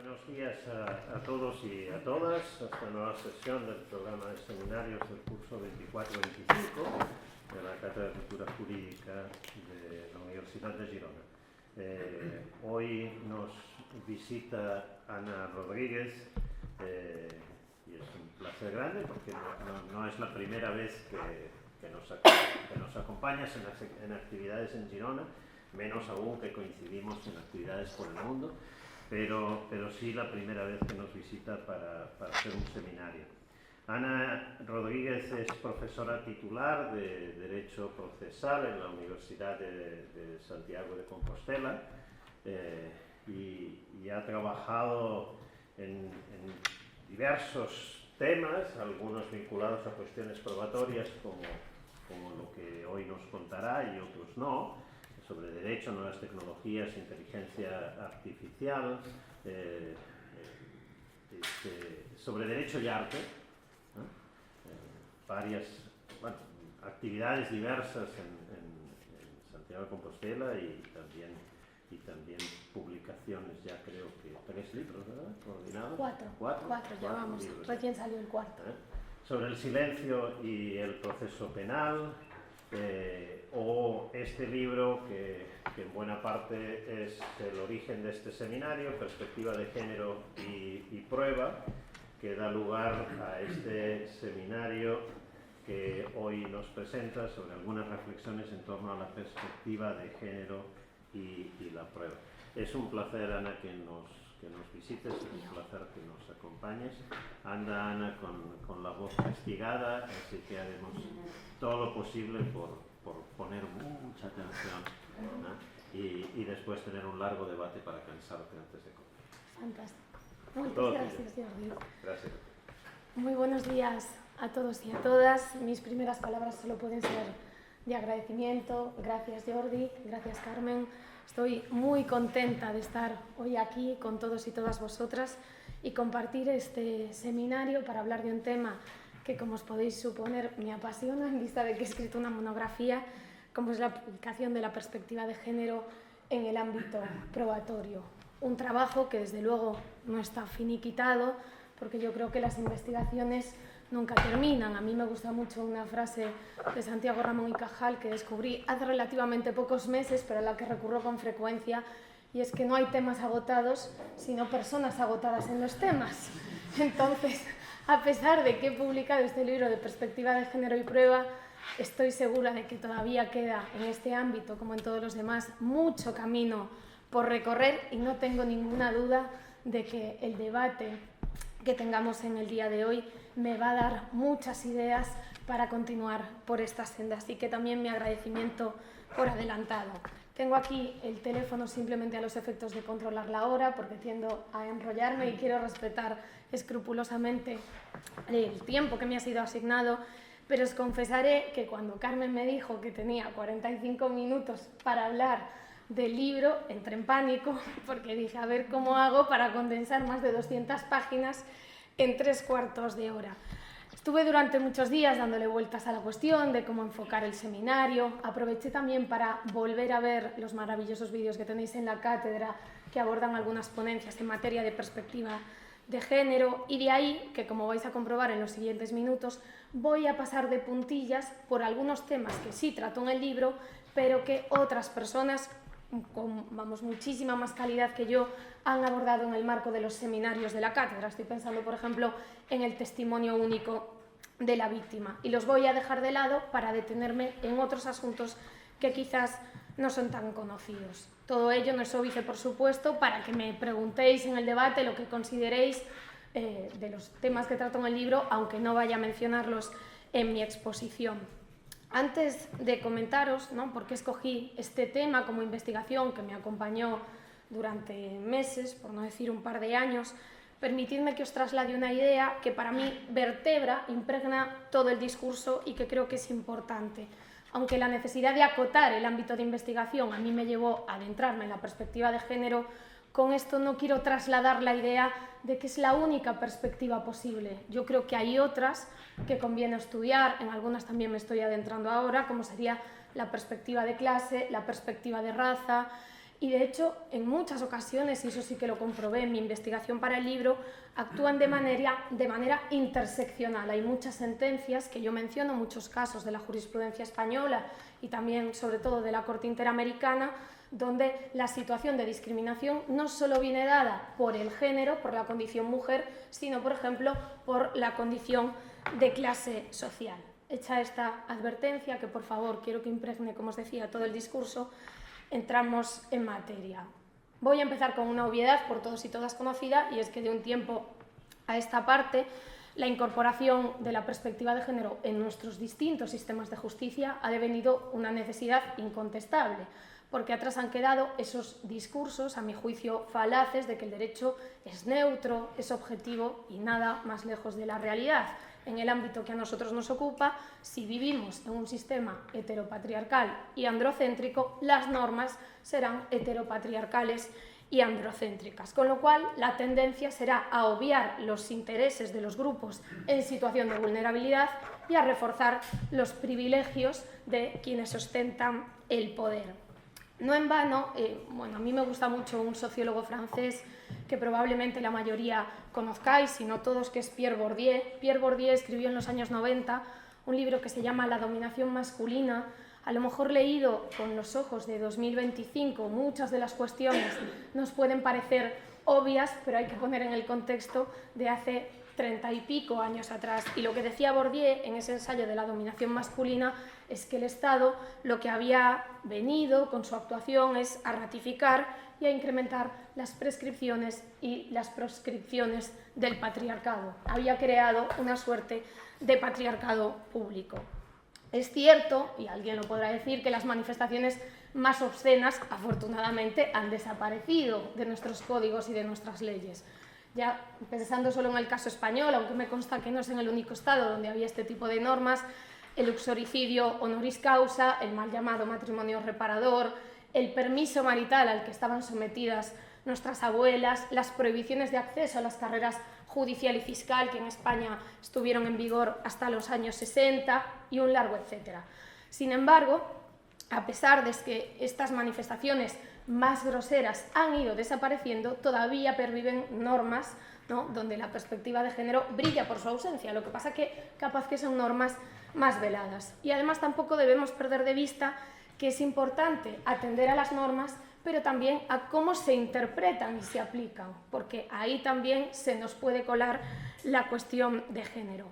Buenos días a todos y a todas a esta nueva sesión del programa de seminarios del curso 24-25 de la Cátedra de Cultura Jurídica de la Universidad de Girona. Hoy nos visita Ana Rodríguez y es un placer grande porque no es la primera vez que nos acompañas en actividades en Girona, menos aún que coincidimos en actividades por el mundo. Pero sí la primera vez que nos visita para hacer un seminario. Ana Rodríguez es profesora titular de Derecho Procesal en la Universidad de Santiago de Compostela y ha trabajado en diversos temas, algunos vinculados a cuestiones probatorias como lo que hoy nos contará y otros no, sobre derecho, nuevas tecnologías, inteligencia artificial, sobre derecho y arte, varias actividades diversas en Santiago de Compostela y también publicaciones, ya creo que 3 libros, ¿verdad? ¿Coordinados? Cuatro, ya vamos, libros. Recién salió el cuarto. Sobre el silencio y el proceso penal, o este libro que en buena parte es el origen de este seminario, Perspectiva de Género y Prueba, que da lugar a este seminario que hoy nos presenta sobre algunas reflexiones en torno a la perspectiva de género y la prueba. Es un placer, Ana, que nos visites, es un placer que nos acompañes. Anda, Ana, con la voz castigada, así que haremos todo lo posible por poner mucha atención, ¿no? y después tener un largo debate para cansarte antes de comer. Fantástico. Muchas gracias, Jordi. Gracias. Muy buenos días a todos y a todas. Mis primeras palabras solo pueden ser de agradecimiento. Gracias, Jordi. Gracias, Carmen. Estoy muy contenta de estar hoy aquí con todos y todas vosotras y compartir este seminario para hablar de un tema que, como os podéis suponer, me apasiona en vista de que he escrito una monografía, como es la aplicación de la perspectiva de género en el ámbito probatorio. Un trabajo que, desde luego, no está finiquitado, porque yo creo que las investigaciones nunca terminan. A mí me gusta mucho una frase de Santiago Ramón y Cajal que descubrí hace relativamente pocos meses, pero a la que recurro con frecuencia, y es que no hay temas agotados, sino personas agotadas en los temas. Entonces, a pesar de que he publicado este libro de Perspectiva de Género y Prueba, estoy segura de que todavía queda en este ámbito, como en todos los demás, mucho camino por recorrer y no tengo ninguna duda de que el debate que tengamos en el día de hoy me va a dar muchas ideas para continuar por esta senda. Así que también mi agradecimiento por adelantado. Tengo aquí el teléfono simplemente a los efectos de controlar la hora, porque tiendo a enrollarme y quiero respetar escrupulosamente el tiempo que me ha sido asignado, pero os confesaré que cuando Carmen me dijo que tenía 45 minutos para hablar del libro, entré en pánico, porque dije, a ver cómo hago para condensar más de 200 páginas en 3/4 de hora. Estuve durante muchos días dándole vueltas a la cuestión de cómo enfocar el seminario. Aproveché también para volver a ver los maravillosos vídeos que tenéis en la cátedra que abordan algunas ponencias en materia de perspectiva de género, y de ahí que, como vais a comprobar en los siguientes minutos, voy a pasar de puntillas por algunos temas que sí trato en el libro, pero que otras personas con muchísima más calidad que yo han abordado en el marco de los seminarios de la cátedra. Estoy pensando, por ejemplo, en el testimonio único de la víctima, y los voy a dejar de lado para detenerme en otros asuntos que quizás no son tan conocidos. Todo ello no es óbice, por supuesto, para que me preguntéis en el debate lo que consideréis de los temas que trato en el libro, aunque no vaya a mencionarlos en mi exposición. Antes de comentaros, ¿no?, por qué escogí este tema como investigación que me acompañó durante meses, por no decir un par de años, permitidme que os traslade una idea que para mí vertebra, impregna todo el discurso y que creo que es importante. Aunque la necesidad de acotar el ámbito de investigación a mí me llevó a adentrarme en la perspectiva de género, con esto no quiero trasladar la idea de que es la única perspectiva posible. Yo creo que hay otras que conviene estudiar, en algunas también me estoy adentrando ahora, como sería la perspectiva de clase, la perspectiva de raza, y de hecho en muchas ocasiones, y eso sí que lo comprobé en mi investigación para el libro, actúan de manera interseccional. Hay muchas sentencias que yo menciono, muchos casos de la jurisprudencia española y también sobre todo de la Corte Interamericana, donde la situación de discriminación no solo viene dada por el género, por la condición mujer, sino por ejemplo por la condición de clase social. Hecha esta advertencia, que por favor quiero que impregne, como os decía, todo el discurso, entramos en materia. Voy a empezar con una obviedad por todos y todas conocida, y es que de un tiempo a esta parte la incorporación de la perspectiva de género en nuestros distintos sistemas de justicia ha devenido una necesidad incontestable, porque atrás han quedado esos discursos, a mi juicio, falaces de que el derecho es neutro, es objetivo y nada más lejos de la realidad. En el ámbito que a nosotros nos ocupa, si vivimos en un sistema heteropatriarcal y androcéntrico, las normas serán heteropatriarcales y androcéntricas, con lo cual la tendencia será a obviar los intereses de los grupos en situación de vulnerabilidad y a reforzar los privilegios de quienes ostentan el poder. No en vano, a mí me gusta mucho un sociólogo francés que probablemente la mayoría conozcáis, si no todos, que es Pierre Bourdieu. Pierre Bourdieu escribió en los años 90 un libro que se llama La dominación masculina. A lo mejor leído con los ojos de 2025, muchas de las cuestiones nos pueden parecer obvias, pero hay que poner en el contexto de hace 30 y pico años atrás. Y lo que decía Bourdieu en ese ensayo de la dominación masculina es que el Estado lo que había venido con su actuación es a ratificar y a incrementar las prescripciones y las proscripciones del patriarcado. Había creado una suerte de patriarcado público. Es cierto, y alguien lo podrá decir, que las manifestaciones más obscenas, afortunadamente, han desaparecido de nuestros códigos y de nuestras leyes. Ya pensando solo en el caso español, aunque me consta que no es en el único estado donde había este tipo de normas, el uxoricidio honoris causa, el mal llamado matrimonio reparador, el permiso marital al que estaban sometidas nuestras abuelas, las prohibiciones de acceso a las carreras judicial y fiscal que en España estuvieron en vigor hasta los años 60 y un largo etcétera. Sin embargo, a pesar de que estas manifestaciones más groseras han ido desapareciendo, todavía perviven normas, ¿no?, donde la perspectiva de género brilla por su ausencia. Lo que pasa que capaz que son normas más veladas. Y además tampoco debemos perder de vista que es importante atender a las normas, pero también a cómo se interpretan y se aplican, porque ahí también se nos puede colar la cuestión de género.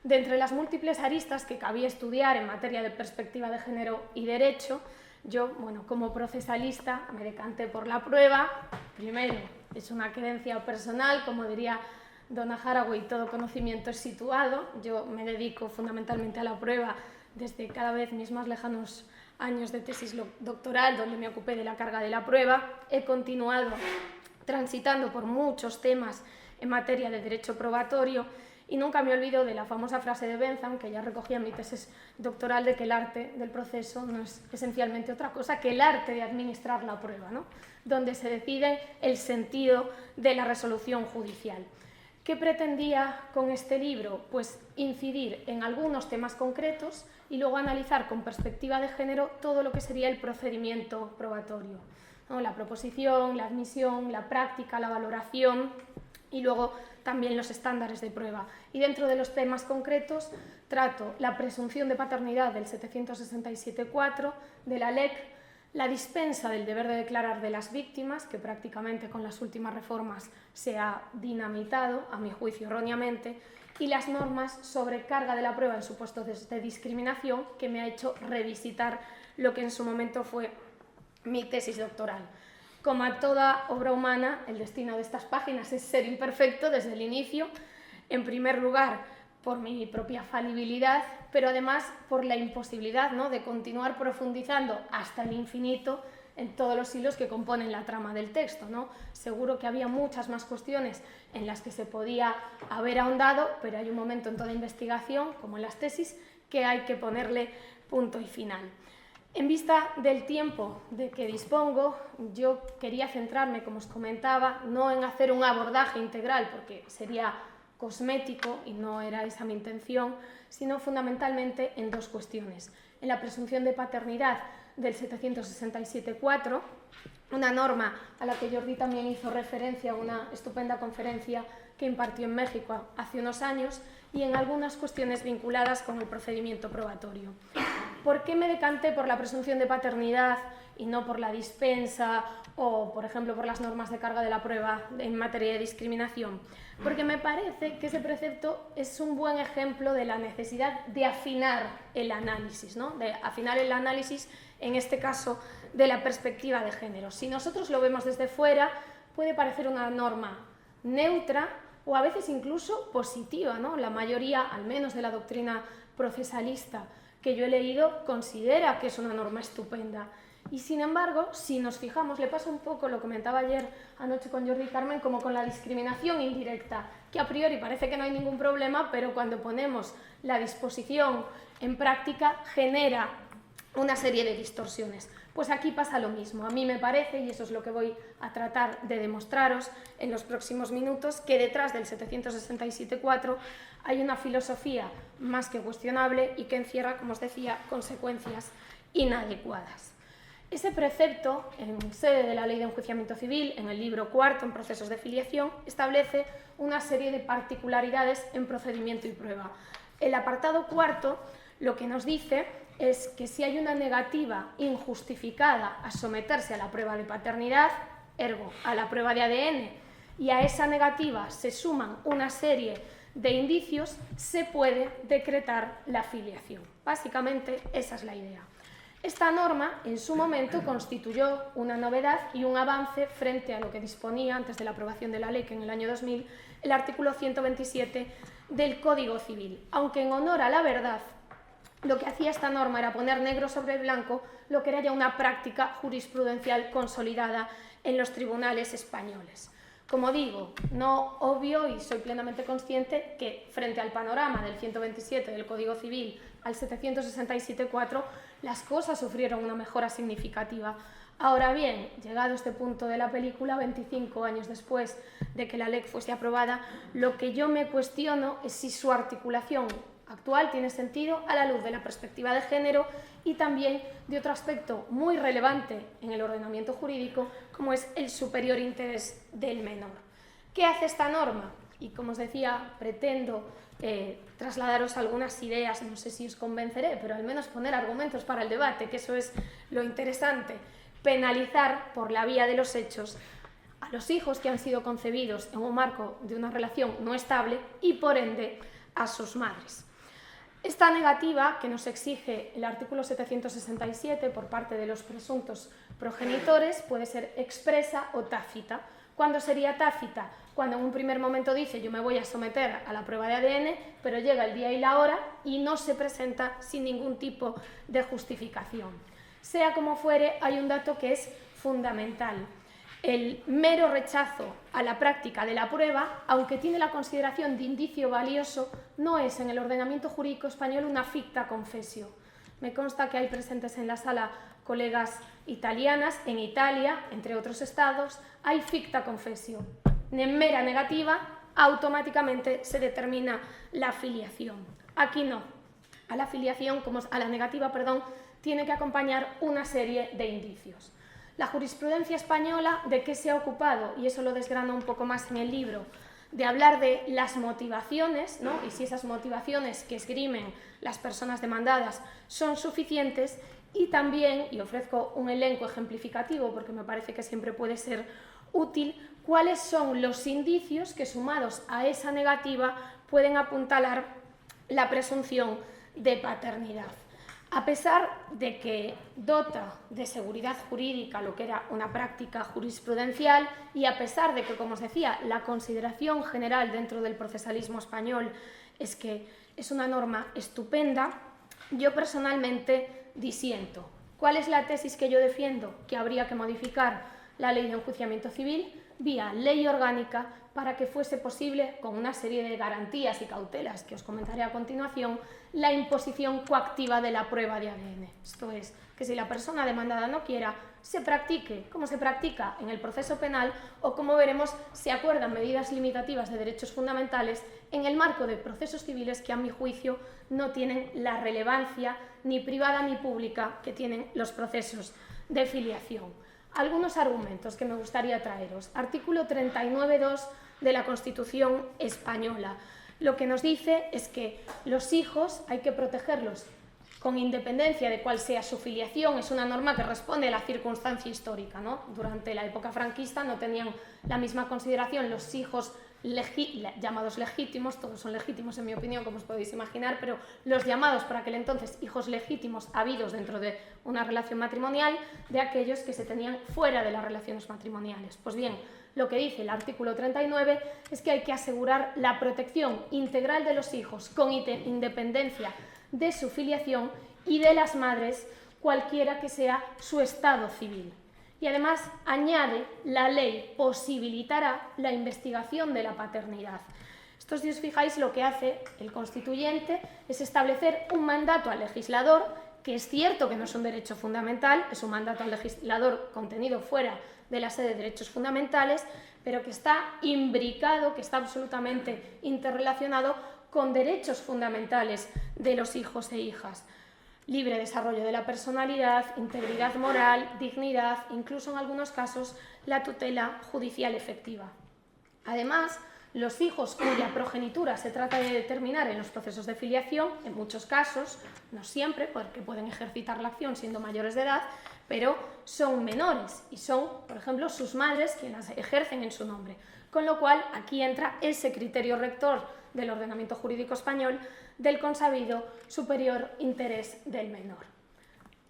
De entre las múltiples aristas que cabía estudiar en materia de perspectiva de género y derecho, yo, como procesalista, me decanté por la prueba. Primero, es una creencia personal, como diría Donna Haraway, todo conocimiento es situado. Yo me dedico fundamentalmente a la prueba desde cada vez mis más lejanos años de tesis doctoral, donde me ocupé de la carga de la prueba. He continuado transitando por muchos temas en materia de derecho probatorio y nunca me olvido de la famosa frase de Bentham, que ya recogía en mi tesis doctoral, de que el arte del proceso no es esencialmente otra cosa que el arte de administrar la prueba, ¿no?, donde se decide el sentido de la resolución judicial. ¿Qué pretendía con este libro? Pues incidir en algunos temas concretos y luego analizar con perspectiva de género todo lo que sería el procedimiento probatorio, ¿no?, la proposición, la admisión, la práctica, la valoración y luego también los estándares de prueba. Y dentro de los temas concretos trato la presunción de paternidad del 767.4 de la LEC, la dispensa del deber de declarar de las víctimas, que prácticamente con las últimas reformas se ha dinamitado, a mi juicio erróneamente, y las normas sobre carga de la prueba en supuestos de discriminación, que me ha hecho revisitar lo que en su momento fue mi tesis doctoral. Como a toda obra humana, el destino de estas páginas es ser imperfecto desde el inicio, en primer lugar por mi propia falibilidad, pero además por la imposibilidad, ¿no?, de continuar profundizando hasta el infinito en todos los hilos que componen la trama del texto, ¿no? Seguro que había muchas más cuestiones en las que se podía haber ahondado, pero hay un momento en toda investigación, como en las tesis, que hay que ponerle punto y final. En vista del tiempo de que dispongo, yo quería centrarme, como os comentaba, no en hacer un abordaje integral, porque sería cosmético y no era esa mi intención, sino fundamentalmente en dos cuestiones. En la presunción de paternidad, del 767.4, una norma a la que Jordi también hizo referencia, una estupenda conferencia que impartió en México hace unos años, y en algunas cuestiones vinculadas con el procedimiento probatorio. ¿Por qué me decanté por la presunción de paternidad y no por la dispensa o, por ejemplo, por las normas de carga de la prueba en materia de discriminación? Porque me parece que ese precepto es un buen ejemplo de la necesidad de afinar el análisis, ¿no? De afinar el análisis, en este caso, de la perspectiva de género. Si nosotros lo vemos desde fuera, puede parecer una norma neutra o a veces incluso positiva, ¿no? La mayoría, al menos de la doctrina procesalista que yo he leído, considera que es una norma estupenda. Y sin embargo, si nos fijamos, le pasa un poco, lo comentaba ayer anoche con Jordi y Carmen, como con la discriminación indirecta, que a priori parece que no hay ningún problema, pero cuando ponemos la disposición en práctica genera una serie de distorsiones. Pues aquí pasa lo mismo. A mí me parece, y eso es lo que voy a tratar de demostraros en los próximos minutos, que detrás del 767.4 hay una filosofía más que cuestionable y que encierra, como os decía, consecuencias inadecuadas. Ese precepto, en sede de la Ley de Enjuiciamiento Civil, en el libro cuarto, en procesos de filiación, establece una serie de particularidades en procedimiento y prueba. El apartado cuarto lo que nos dice es que si hay una negativa injustificada a someterse a la prueba de paternidad, ergo a la prueba de ADN, y a esa negativa se suman una serie de indicios, se puede decretar la filiación. Básicamente esa es la idea. Esta norma en su momento constituyó una novedad y un avance frente a lo que disponía antes de la aprobación de la ley, que en el año 2000, el artículo 127 del Código Civil, aunque en honor a la verdad lo que hacía esta norma era poner negro sobre blanco lo que era ya una práctica jurisprudencial consolidada en los tribunales españoles. Como digo, no obvio y soy plenamente consciente que frente al panorama del 127 del Código Civil al 767.4 las cosas sufrieron una mejora significativa. Ahora bien, llegado este punto de la película, 25 años después de que la ley fuese aprobada, lo que yo me cuestiono es si su articulación actual tiene sentido a la luz de la perspectiva de género y también de otro aspecto muy relevante en el ordenamiento jurídico, como es el superior interés del menor. ¿Qué hace esta norma? Y como os decía, pretendo trasladaros algunas ideas, no sé si os convenceré, pero al menos poner argumentos para el debate, que eso es lo interesante. Penalizar por la vía de los hechos a los hijos que han sido concebidos en un marco de una relación no estable y, por ende, a sus madres. Esta negativa que nos exige el artículo 767 por parte de los presuntos progenitores puede ser expresa o tácita. ¿Cuándo sería tácita? Cuando en un primer momento dice yo me voy a someter a la prueba de ADN, pero llega el día y la hora y no se presenta sin ningún tipo de justificación. Sea como fuere, hay un dato que es fundamental. El mero rechazo a la práctica de la prueba, aunque tiene la consideración de indicio valioso, no es en el ordenamiento jurídico español una ficta confessio. Me consta que hay presentes en la sala colegas italianas. En Italia, entre otros estados, hay ficta confessio. En mera negativa, automáticamente se determina la filiación. Aquí no. A la filiación, a la negativa, tiene que acompañar una serie de indicios. La jurisprudencia española, ¿de qué se ha ocupado? Y eso lo desgrano un poco más en el libro, de hablar de las motivaciones, ¿no? Y si esas motivaciones que esgrimen las personas demandadas son suficientes, y también, y ofrezco un elenco ejemplificativo porque me parece que siempre puede ser útil, cuáles son los indicios que, sumados a esa negativa, pueden apuntalar la presunción de paternidad. A pesar de que dota de seguridad jurídica lo que era una práctica jurisprudencial y a pesar de que, como os decía, la consideración general dentro del procesalismo español es que es una norma estupenda, yo personalmente disiento. ¿Cuál es la tesis que yo defiendo? Que habría que modificar la Ley de Enjuiciamiento Civil vía ley orgánica para que fuese posible, con una serie de garantías y cautelas que os comentaré a continuación, la imposición coactiva de la prueba de ADN. Esto es, que si la persona demandada no quiera, se practique como se practica en el proceso penal o, como veremos, se acuerdan medidas limitativas de derechos fundamentales en el marco de procesos civiles que, a mi juicio, no tienen la relevancia ni privada ni pública que tienen los procesos de filiación. Algunos argumentos que me gustaría traeros. Artículo 39.2 de la Constitución española. Lo que nos dice es que los hijos hay que protegerlos con independencia de cuál sea su filiación. Es una norma que responde a la circunstancia histórica, ¿no? Durante la época franquista no tenían la misma consideración los hijos llamados legítimos, todos son legítimos en mi opinión, como os podéis imaginar, pero los llamados por aquel entonces hijos legítimos habidos dentro de una relación matrimonial, de aquellos que se tenían fuera de las relaciones matrimoniales. Pues bien, lo que dice el artículo 39 es que hay que asegurar la protección integral de los hijos con independencia de su filiación y de las madres, cualquiera que sea su estado civil. Y además añade, la ley posibilitará la investigación de la paternidad. Esto, si os fijáis, lo que hace el constituyente es establecer un mandato al legislador, que es cierto que no es un derecho fundamental, es un mandato al legislador contenido fuera de la sede de derechos fundamentales, pero que está imbricado, que está absolutamente interrelacionado con derechos fundamentales de los hijos e hijas. Libre desarrollo de la personalidad, integridad moral, dignidad, incluso en algunos casos la tutela judicial efectiva. Además, los hijos cuya progenitura se trata de determinar en los procesos de filiación, en muchos casos, no siempre, porque pueden ejercitar la acción siendo mayores de edad, pero son menores y son, por ejemplo, sus madres quienes ejercen en su nombre. Con lo cual, aquí entra ese criterio rector del ordenamiento jurídico español del consabido superior interés del menor.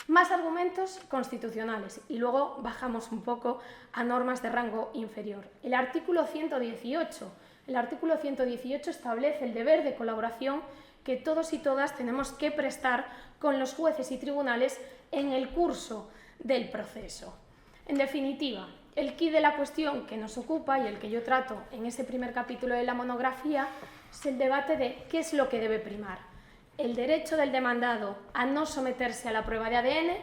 Más argumentos constitucionales y luego bajamos un poco a normas de rango inferior. El artículo 118. El artículo 118 establece el deber de colaboración que todos y todas tenemos que prestar con los jueces y tribunales en el curso del proceso. En definitiva, el quid de la cuestión que nos ocupa y el que yo trato en ese primer capítulo de la monografía es el debate de qué es lo que debe primar: el derecho del demandado a no someterse a la prueba de ADN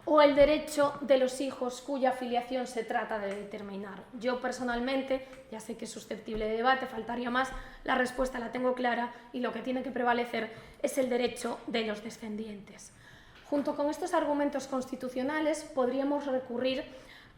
o el derecho de los hijos cuya filiación se trata de determinar. Yo personalmente, ya sé que es susceptible de debate, faltaría más, la respuesta la tengo clara y lo que tiene que prevalecer es el derecho de los descendientes. Junto con estos argumentos constitucionales podríamos recurrir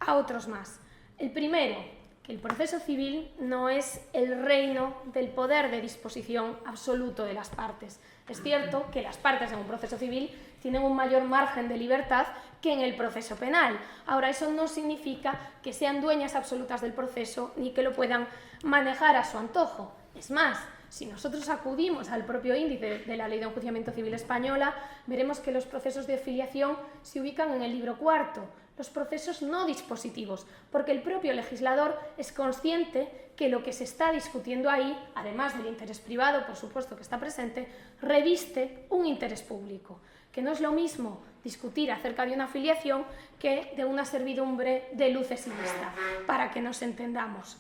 a otros más. El primero, que el proceso civil no es el reino del poder de disposición absoluto de las partes. Es cierto que las partes en un proceso civil tienen un mayor margen de libertad que en el proceso penal. Ahora, eso no significa que sean dueñas absolutas del proceso ni que lo puedan manejar a su antojo. Es más, si nosotros acudimos al propio índice de la Ley de Enjuiciamiento Civil española, veremos que los procesos de filiación se ubican en el libro cuarto, los procesos no dispositivos, porque el propio legislador es consciente que lo que se está discutiendo ahí, además del interés privado, por supuesto que está presente, reviste un interés público, que no es lo mismo discutir acerca de una filiación que de una servidumbre de luces y vista, para que nos entendamos.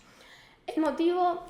El motivo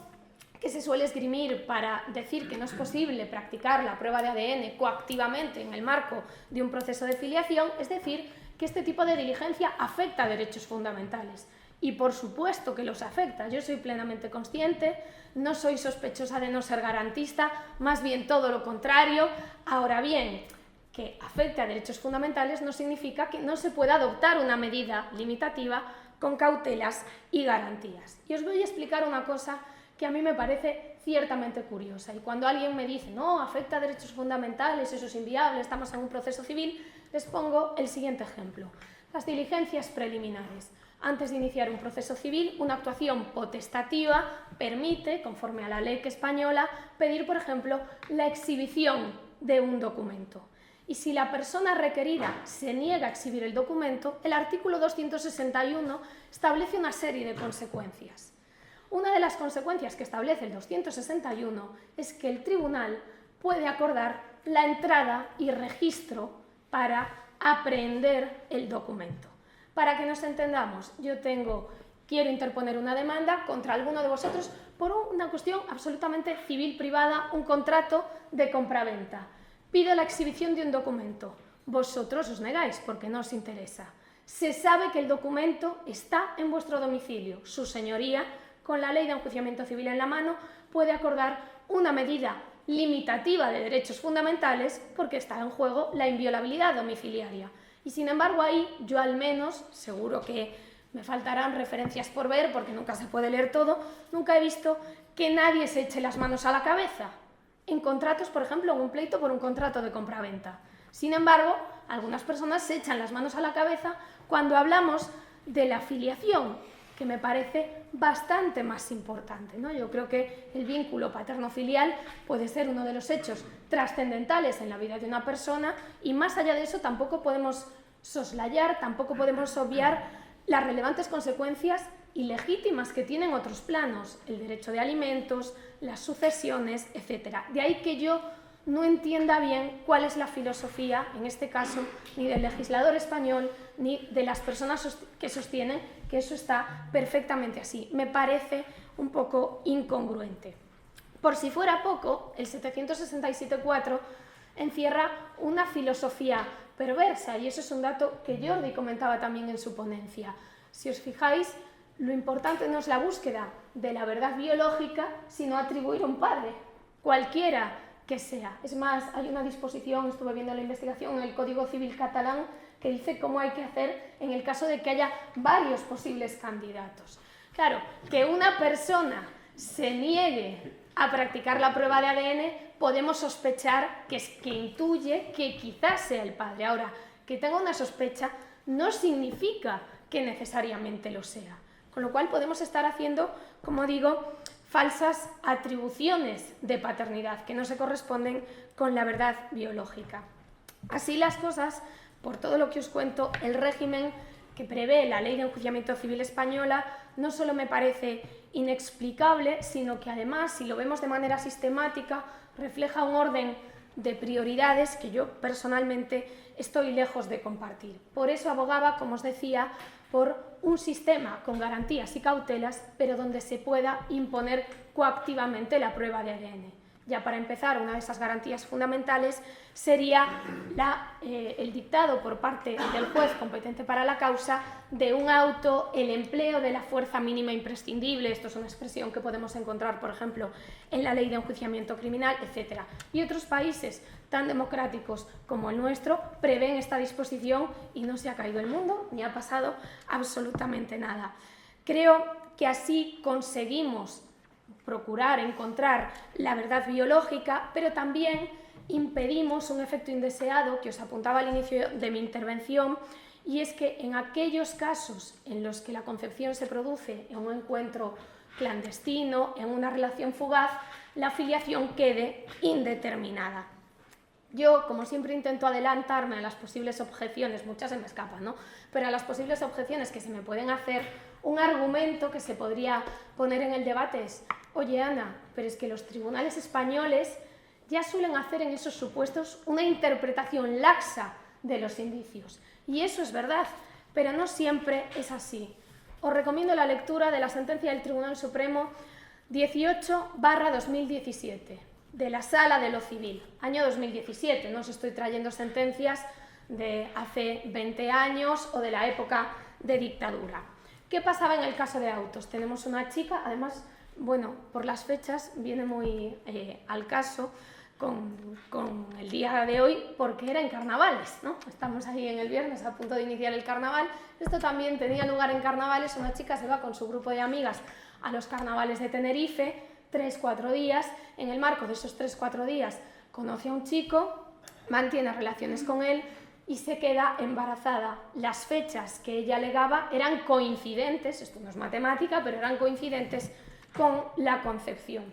que se suele esgrimir para decir que no es posible practicar la prueba de ADN coactivamente en el marco de un proceso de filiación es decir que este tipo de diligencia afecta a derechos fundamentales. Y por supuesto que los afecta. Yo soy plenamente consciente, no soy sospechosa de no ser garantista, más bien todo lo contrario. Ahora bien, que afecte a derechos fundamentales no significa que no se pueda adoptar una medida limitativa con cautelas y garantías. Y os voy a explicar una cosa que a mí me parece ciertamente curiosa. Y cuando alguien me dice, no, afecta a derechos fundamentales, eso es inviable, estamos en un proceso civil, les pongo el siguiente ejemplo. Las diligencias preliminares. Antes de iniciar un proceso civil, una actuación potestativa permite, conforme a la ley española, pedir, por ejemplo, la exhibición de un documento. Y si la persona requerida se niega a exhibir el documento, el artículo 261 establece una serie de consecuencias. Una de las consecuencias que establece el 261 es que el tribunal puede acordar la entrada y registro para apreender el documento. Para que nos entendamos, quiero interponer una demanda contra alguno de vosotros por una cuestión absolutamente civil privada, un contrato de compraventa. Pido la exhibición de un documento. Vosotros os negáis porque no os interesa. Se sabe que el documento está en vuestro domicilio. Su señoría, con la ley de enjuiciamiento civil en la mano, puede acordar una medida limitativa de derechos fundamentales porque está en juego la inviolabilidad domiciliaria. Y sin embargo ahí yo al menos, seguro que me faltarán referencias por ver porque nunca se puede leer todo, nunca he visto que nadie se eche las manos a la cabeza. En contratos, por ejemplo, en un pleito por un contrato de compraventa. Sin embargo, algunas personas se echan las manos a la cabeza cuando hablamos de la filiación, que me parece bastante más importante, ¿no? Yo creo que el vínculo paterno-filial puede ser uno de los hechos trascendentales en la vida de una persona y más allá de eso tampoco podemos soslayar, tampoco podemos obviar las relevantes consecuencias ilegítimas que tienen otros planos, el derecho de alimentos, las sucesiones, etc. De ahí que yo no entienda bien cuál es la filosofía, en este caso, ni del legislador español, ni de las personas que sostienen que eso está perfectamente así. Me parece un poco incongruente. Por si fuera poco, el 767.4 encierra una filosofía perversa, y eso es un dato que Jordi comentaba también en su ponencia. Si os fijáis, lo importante no es la búsqueda de la verdad biológica, sino atribuir a un padre, cualquiera que sea. Es más, hay una disposición, estuve viendo la investigación, en el Código Civil catalán que dice cómo hay que hacer en el caso de que haya varios posibles candidatos. Claro, que una persona se niegue a practicar la prueba de ADN, podemos sospechar que intuye que quizás sea el padre. Ahora, que tenga una sospecha no significa que necesariamente lo sea. Con lo cual podemos estar haciendo, como digo, falsas atribuciones de paternidad que no se corresponden con la verdad biológica. Así las cosas, por todo lo que os cuento, el régimen que prevé la Ley de Enjuiciamiento Civil española no solo me parece inexplicable, sino que además, si lo vemos de manera sistemática, refleja un orden de prioridades que yo personalmente estoy lejos de compartir. Por eso abogaba, como os decía, por un sistema con garantías y cautelas, pero donde se pueda imponer coactivamente la prueba de ADN. Ya para empezar, una de esas garantías fundamentales sería el dictado por parte del juez competente para la causa de un auto, el empleo de la fuerza mínima imprescindible, esto es una expresión que podemos encontrar, por ejemplo, en la Ley de Enjuiciamiento Criminal, etc. Y otros países tan democráticos como el nuestro prevén esta disposición y no se ha caído el mundo ni ha pasado absolutamente nada. Creo que así conseguimos procurar encontrar la verdad biológica, pero también impedimos un efecto indeseado que os apuntaba al inicio de mi intervención, y es que en aquellos casos en los que la concepción se produce en un encuentro clandestino, en una relación fugaz, la filiación quede indeterminada. Yo, como siempre, intento adelantarme a las posibles objeciones, muchas se me escapan, ¿no? Pero a las posibles objeciones que se me pueden hacer, un argumento que se podría poner en el debate es: oye, Ana, pero es que los tribunales españoles ya suelen hacer en esos supuestos una interpretación laxa de los indicios. Y eso es verdad, pero no siempre es así. Os recomiendo la lectura de la sentencia del Tribunal Supremo 18/2017. De la Sala de lo Civil, año 2017, no os estoy trayendo sentencias de hace 20 años o de la época de dictadura. ¿Qué pasaba en el caso de autos? Tenemos una chica, además, bueno, por las fechas viene muy al caso con el día de hoy, porque era en carnavales, ¿no? Estamos ahí en el viernes a punto de iniciar el carnaval. Esto también tenía lugar en carnavales. Una chica se va con su grupo de amigas a los carnavales de Tenerife, 3-4 días. En el marco de esos 3-4 días conoce a un chico, mantiene relaciones con él y se queda embarazada. Las fechas que ella alegaba eran coincidentes, esto no es matemática, pero eran coincidentes con la concepción.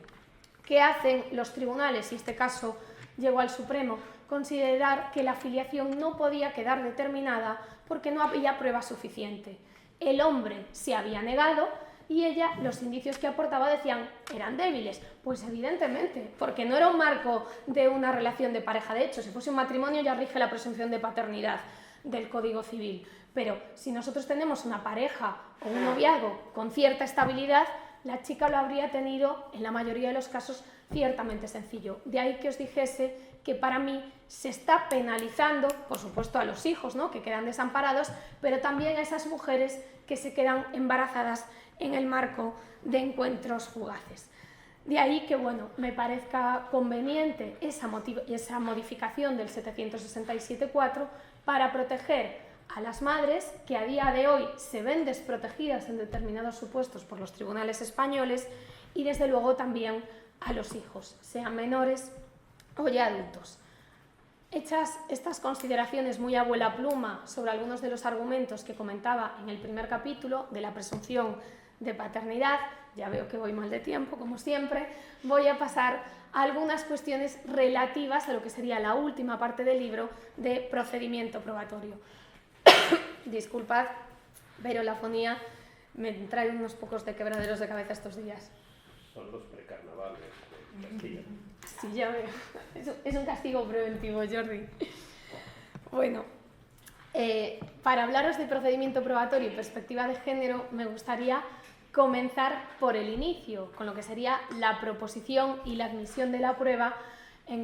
¿Qué hacen los tribunales? Y este caso llegó al Supremo: considerar que la filiación no podía quedar determinada porque no había prueba suficiente. El hombre se había negado y ella, los indicios que aportaba decían eran débiles. Pues evidentemente, porque no era un marco de una relación de pareja. De hecho, si fuese un matrimonio ya rige la presunción de paternidad del Código Civil. Pero si nosotros tenemos una pareja o un noviazgo con cierta estabilidad, la chica lo habría tenido, en la mayoría de los casos, ciertamente sencillo. De ahí que os dijese que para mí se está penalizando, por supuesto, a los hijos, ¿no?, que quedan desamparados, pero también a esas mujeres que se quedan embarazadas en el marco de encuentros fugaces. De ahí que, bueno, me parezca conveniente esa modificación del 767.4 para proteger a las madres que a día de hoy se ven desprotegidas en determinados supuestos por los tribunales españoles y, desde luego, también a los hijos, sean menores o ya adultos. Hechas estas consideraciones muy a vuela pluma sobre algunos de los argumentos que comentaba en el primer capítulo de la presunción de paternidad, ya veo que voy mal de tiempo, como siempre, voy a pasar a algunas cuestiones relativas a lo que sería la última parte del libro de procedimiento probatorio. Disculpad, pero la fonía me trae unos pocos de quebraderos de cabeza estos días. Son los precarnavales de Castilla. Sí, ya veo. Es un castigo preventivo, Jordi. Bueno, para hablaros de procedimiento probatorio y perspectiva de género, me gustaría comenzar por el inicio, con lo que sería la proposición y la admisión de la prueba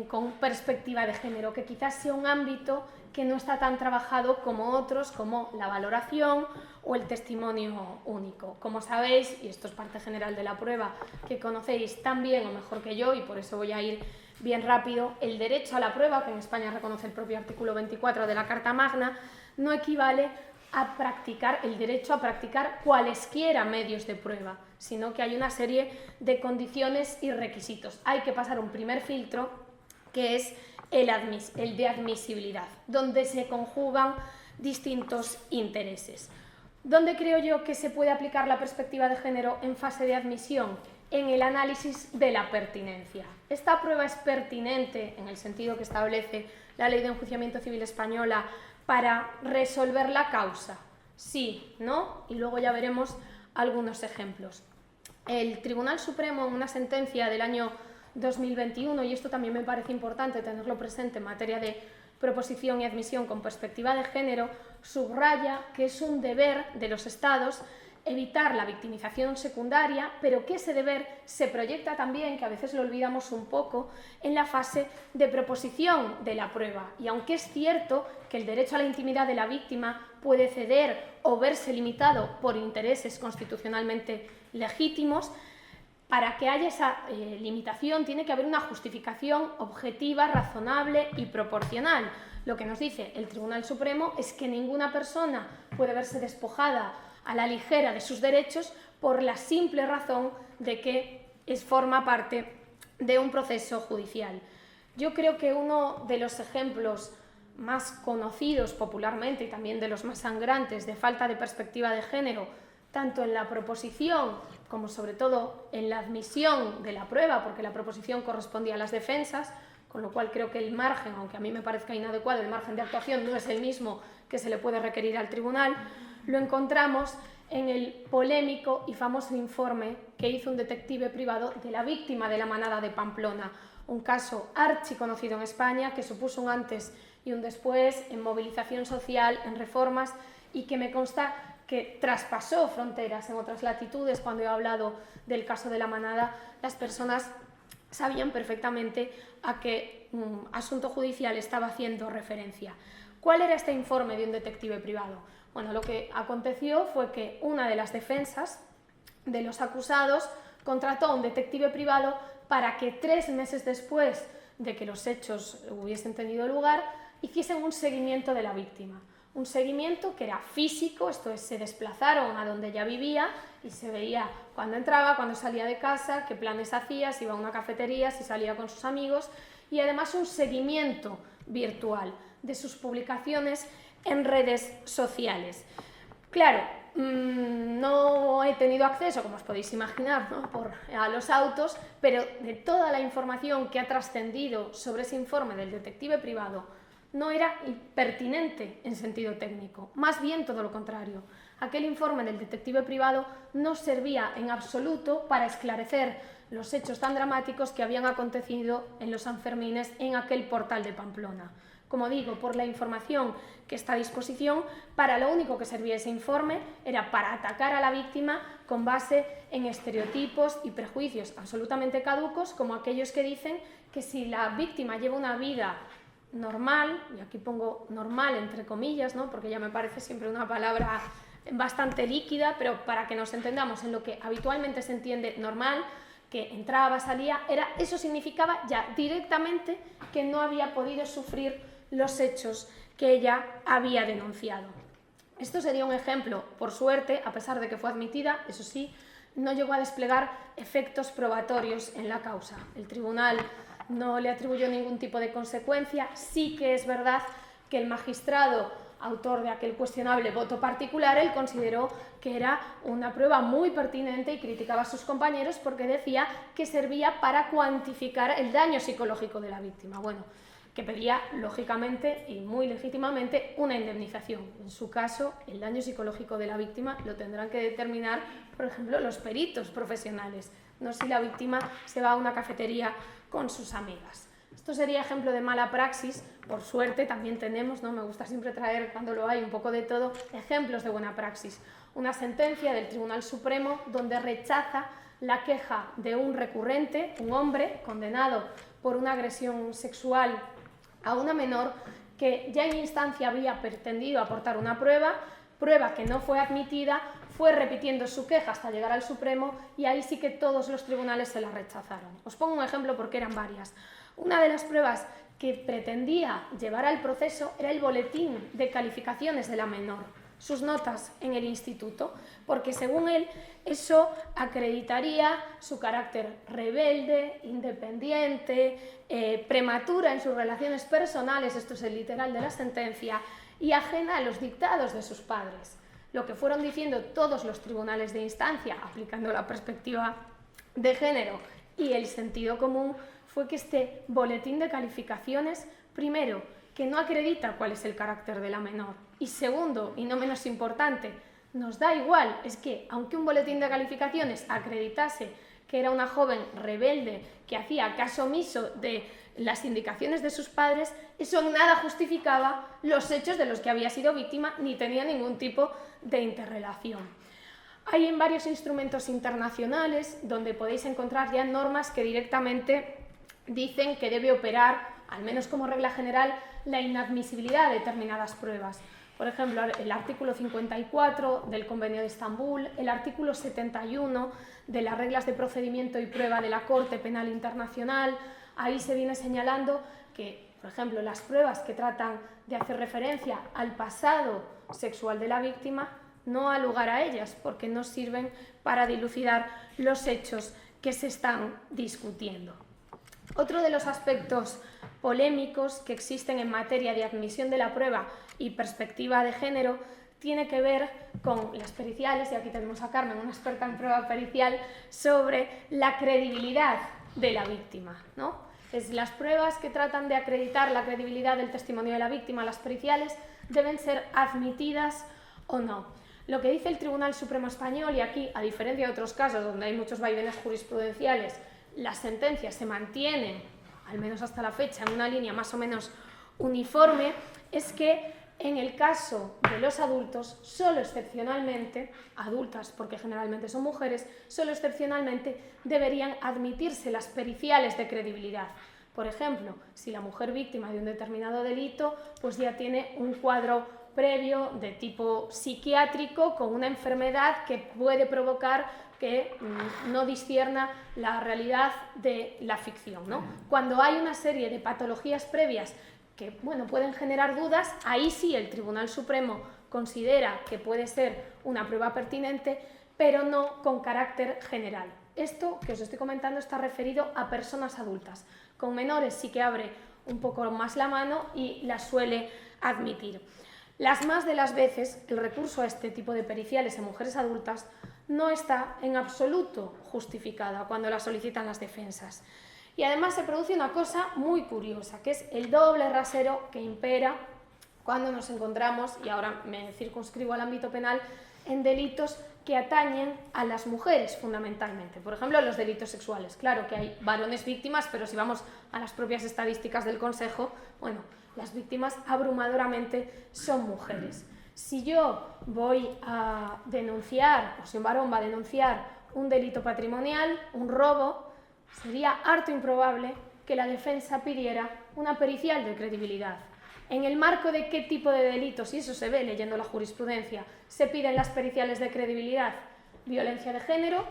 con perspectiva de género, que quizás sea un ámbito que no está tan trabajado como otros, como la valoración o el testimonio único. Como sabéis, y esto es parte general de la prueba, que conocéis tan bien o mejor que yo, y por eso voy a ir bien rápido, el derecho a la prueba, que en España reconoce el propio artículo 24 de la Carta Magna, no equivale a practicar el derecho a practicar cualesquiera medios de prueba, sino que hay una serie de condiciones y requisitos. Hay que pasar un primer filtro, que es el de admisibilidad, donde se conjugan distintos intereses. ¿Dónde creo yo que se puede aplicar la perspectiva de género en fase de admisión? En el análisis de la pertinencia. ¿Esta prueba es pertinente, en el sentido que establece la Ley de Enjuiciamiento Civil española, para resolver la causa? Sí, ¿no? Y luego ya veremos algunos ejemplos. El Tribunal Supremo, en una sentencia del año 2021, y esto también me parece importante tenerlo presente en materia de proposición y admisión con perspectiva de género, subraya que es un deber de los Estados evitar la victimización secundaria, pero que ese deber se proyecta también, que a veces lo olvidamos un poco, en la fase de proposición de la prueba. Y aunque es cierto que el derecho a la intimidad de la víctima puede ceder o verse limitado por intereses constitucionalmente legítimos, para que haya esa limitación tiene que haber una justificación objetiva, razonable y proporcional. Lo que nos dice el Tribunal Supremo es que ninguna persona puede verse despojada a la ligera de sus derechos por la simple razón de que forma parte de un proceso judicial. Yo creo que uno de los ejemplos más conocidos popularmente y también de los más sangrantes de falta de perspectiva de género, tanto en la proposición como sobre todo en la admisión de la prueba, porque la proposición correspondía a las defensas, con lo cual creo que el margen, aunque a mí me parezca inadecuado, el margen de actuación no es el mismo que se le puede requerir al tribunal, lo encontramos en el polémico y famoso informe que hizo un detective privado de la víctima de la manada de Pamplona, un caso archiconocido en España que supuso un antes y un después en movilización social, en reformas, y que me consta que traspasó fronteras en otras latitudes. Cuando he hablado del caso de la manada, las personas sabían perfectamente a qué asunto judicial estaba haciendo referencia. ¿Cuál era este informe de un detective privado? Bueno, lo que aconteció fue que una de las defensas de los acusados contrató a un detective privado para que 3 meses después de que los hechos hubiesen tenido lugar, hiciesen un seguimiento de la víctima. Un seguimiento que era físico, esto es, se desplazaron a donde ella vivía y se veía cuando entraba, cuando salía de casa, qué planes hacía, si iba a una cafetería, si salía con sus amigos, y además un seguimiento virtual de sus publicaciones en redes sociales. Claro, no he tenido acceso, como os podéis imaginar, ¿no?, a los autos, pero de toda la información que ha trascendido sobre ese informe del detective privado, no era pertinente en sentido técnico, más bien todo lo contrario. Aquel informe del detective privado no servía en absoluto para esclarecer los hechos tan dramáticos que habían acontecido en los Sanfermines en aquel Portal de Pamplona. como digo, por la información que está a disposición. Para lo único que servía ese informe era para atacar a la víctima con base en estereotipos y prejuicios absolutamente caducos, como aquellos que dicen que si la víctima lleva una vida normal, y aquí pongo normal entre comillas, ¿no?, porque ya me parece siempre una palabra bastante líquida, pero para que nos entendamos en lo que habitualmente se entiende normal, que entraba, salía, eso significaba ya directamente que no había podido sufrir los hechos que ella había denunciado. Esto sería un ejemplo. Por suerte, a pesar de que fue admitida, eso sí, no llegó a desplegar efectos probatorios en la causa. El tribunal no le atribuyó ningún tipo de consecuencia. Sí que es verdad que el magistrado, autor de aquel cuestionable voto particular, él consideró que era una prueba muy pertinente y criticaba a sus compañeros porque decía que servía para cuantificar el daño psicológico de la víctima. Bueno, que pedía, lógicamente y muy legítimamente, una indemnización. En su caso, el daño psicológico de la víctima lo tendrán que determinar, por ejemplo, los peritos profesionales, no si la víctima se va a una cafetería con sus amigas. Esto sería ejemplo de mala praxis. Por suerte también tenemos, ¿no?, me gusta siempre traer, cuando lo hay, un poco de todo, ejemplos de buena praxis. Una sentencia del Tribunal Supremo donde rechaza la queja de un recurrente, un hombre condenado por una agresión sexual a una menor, que ya en instancia había pretendido aportar una prueba que no fue admitida, fue repitiendo su queja hasta llegar al Supremo y ahí sí que todos los tribunales se la rechazaron. Os pongo un ejemplo porque eran varias. Una de las pruebas que pretendía llevar al proceso era el boletín de calificaciones de la menor, sus notas en el instituto, porque según él eso acreditaría su carácter rebelde, independiente, prematura en sus relaciones personales, esto es el literal de la sentencia, y ajena a los dictados de sus padres. Lo que fueron diciendo todos los tribunales de instancia, aplicando la perspectiva de género y el sentido común, fue que este boletín de calificaciones, primero, que no acredita cuál es el carácter de la menor, y segundo, y no menos importante, nos da igual, es que aunque un boletín de calificaciones acreditase que era una joven rebelde que hacía caso omiso de las indicaciones de sus padres, eso en nada justificaba los hechos de los que había sido víctima ni tenía ningún tipo de interrelación. Hay en varios instrumentos internacionales donde podéis encontrar ya normas que directamente dicen que debe operar, al menos como regla general, la inadmisibilidad de determinadas pruebas. Por ejemplo, el artículo 54 del Convenio de Estambul, el artículo 71 de las reglas de procedimiento y prueba de la Corte Penal Internacional. Ahí se viene señalando que, por ejemplo, las pruebas que tratan de hacer referencia al pasado sexual de la víctima no ha lugar a ellas, porque no sirven para dilucidar los hechos que se están discutiendo. Otro de los aspectos polémicos que existen en materia de admisión de la prueba y perspectiva de género tiene que ver con las periciales, y aquí tenemos a Carmen, una experta en prueba pericial, sobre la credibilidad de la víctima, ¿no? Las pruebas que tratan de acreditar la credibilidad del testimonio de la víctima, las periciales, deben ser admitidas o no. Lo que dice el Tribunal Supremo Español, y aquí, a diferencia de otros casos donde hay muchos vaivenes jurisprudenciales, las sentencias se mantienen, al menos hasta la fecha, en una línea más o menos uniforme, es que en el caso de los adultos, solo excepcionalmente, adultas porque generalmente son mujeres, solo excepcionalmente deberían admitirse las periciales de credibilidad. Por ejemplo, si la mujer víctima de un determinado delito pues ya tiene un cuadro previo de tipo psiquiátrico con una enfermedad que puede provocar que no discierna la realidad de la ficción, ¿no? Cuando hay una serie de patologías previas que pueden generar dudas, ahí sí el Tribunal Supremo considera que puede ser una prueba pertinente, pero no con carácter general. Esto que os estoy comentando está referido a personas adultas. Con menores sí que abre un poco más la mano y las suele admitir. Las más de las veces, el recurso a este tipo de periciales en mujeres adultas no está en absoluto justificada cuando la solicitan las defensas. Y además se produce una cosa muy curiosa, que es el doble rasero que impera cuando nos encontramos, y ahora me circunscribo al ámbito penal, en delitos que atañen a las mujeres fundamentalmente. Por ejemplo, los delitos sexuales. Claro que hay varones víctimas, pero si vamos a las propias estadísticas del Consejo, bueno, las víctimas abrumadoramente son mujeres. Si yo voy a denunciar, o si un varón va a denunciar un delito patrimonial, un robo, sería harto improbable que la defensa pidiera una pericial de credibilidad. En el marco de qué tipo de delitos, y eso se ve leyendo la jurisprudencia, se piden las periciales de credibilidad: violencia de género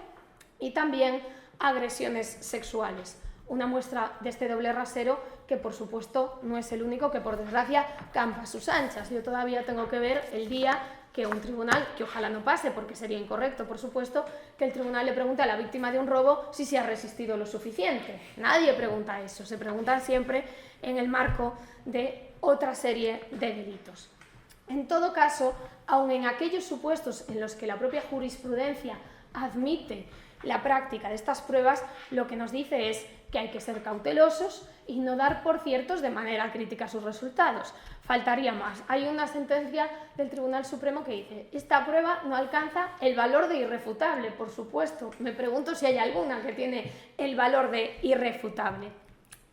y también agresiones sexuales. Una muestra de este doble rasero que, por supuesto, no es el único que, por desgracia, campa a sus anchas. Yo todavía tengo que ver el día que un tribunal, que ojalá no pase porque sería incorrecto, por supuesto, que el tribunal le pregunte a la víctima de un robo si se ha resistido lo suficiente. Nadie pregunta eso, se preguntan siempre en el marco de otra serie de delitos. En todo caso, aun en aquellos supuestos en los que la propia jurisprudencia admite la práctica de estas pruebas, lo que nos dice es que hay que ser cautelosos y no dar por ciertos de manera crítica sus resultados. Faltaría más. Hay una sentencia del Tribunal Supremo que dice: esta prueba no alcanza el valor de irrefutable. Por supuesto, me pregunto si hay alguna que tiene el valor de irrefutable.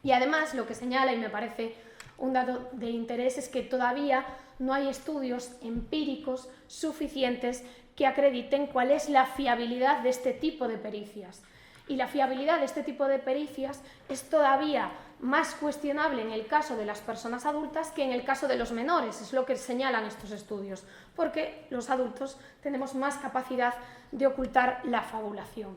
Y además, lo que señala, y me parece un dato de interés, es que todavía no hay estudios empíricos suficientes que acrediten cuál es la fiabilidad de este tipo de pericias. Y la fiabilidad de este tipo de pericias es todavía más cuestionable en el caso de las personas adultas que en el caso de los menores, es lo que señalan estos estudios, porque los adultos tenemos más capacidad de ocultar la fabulación.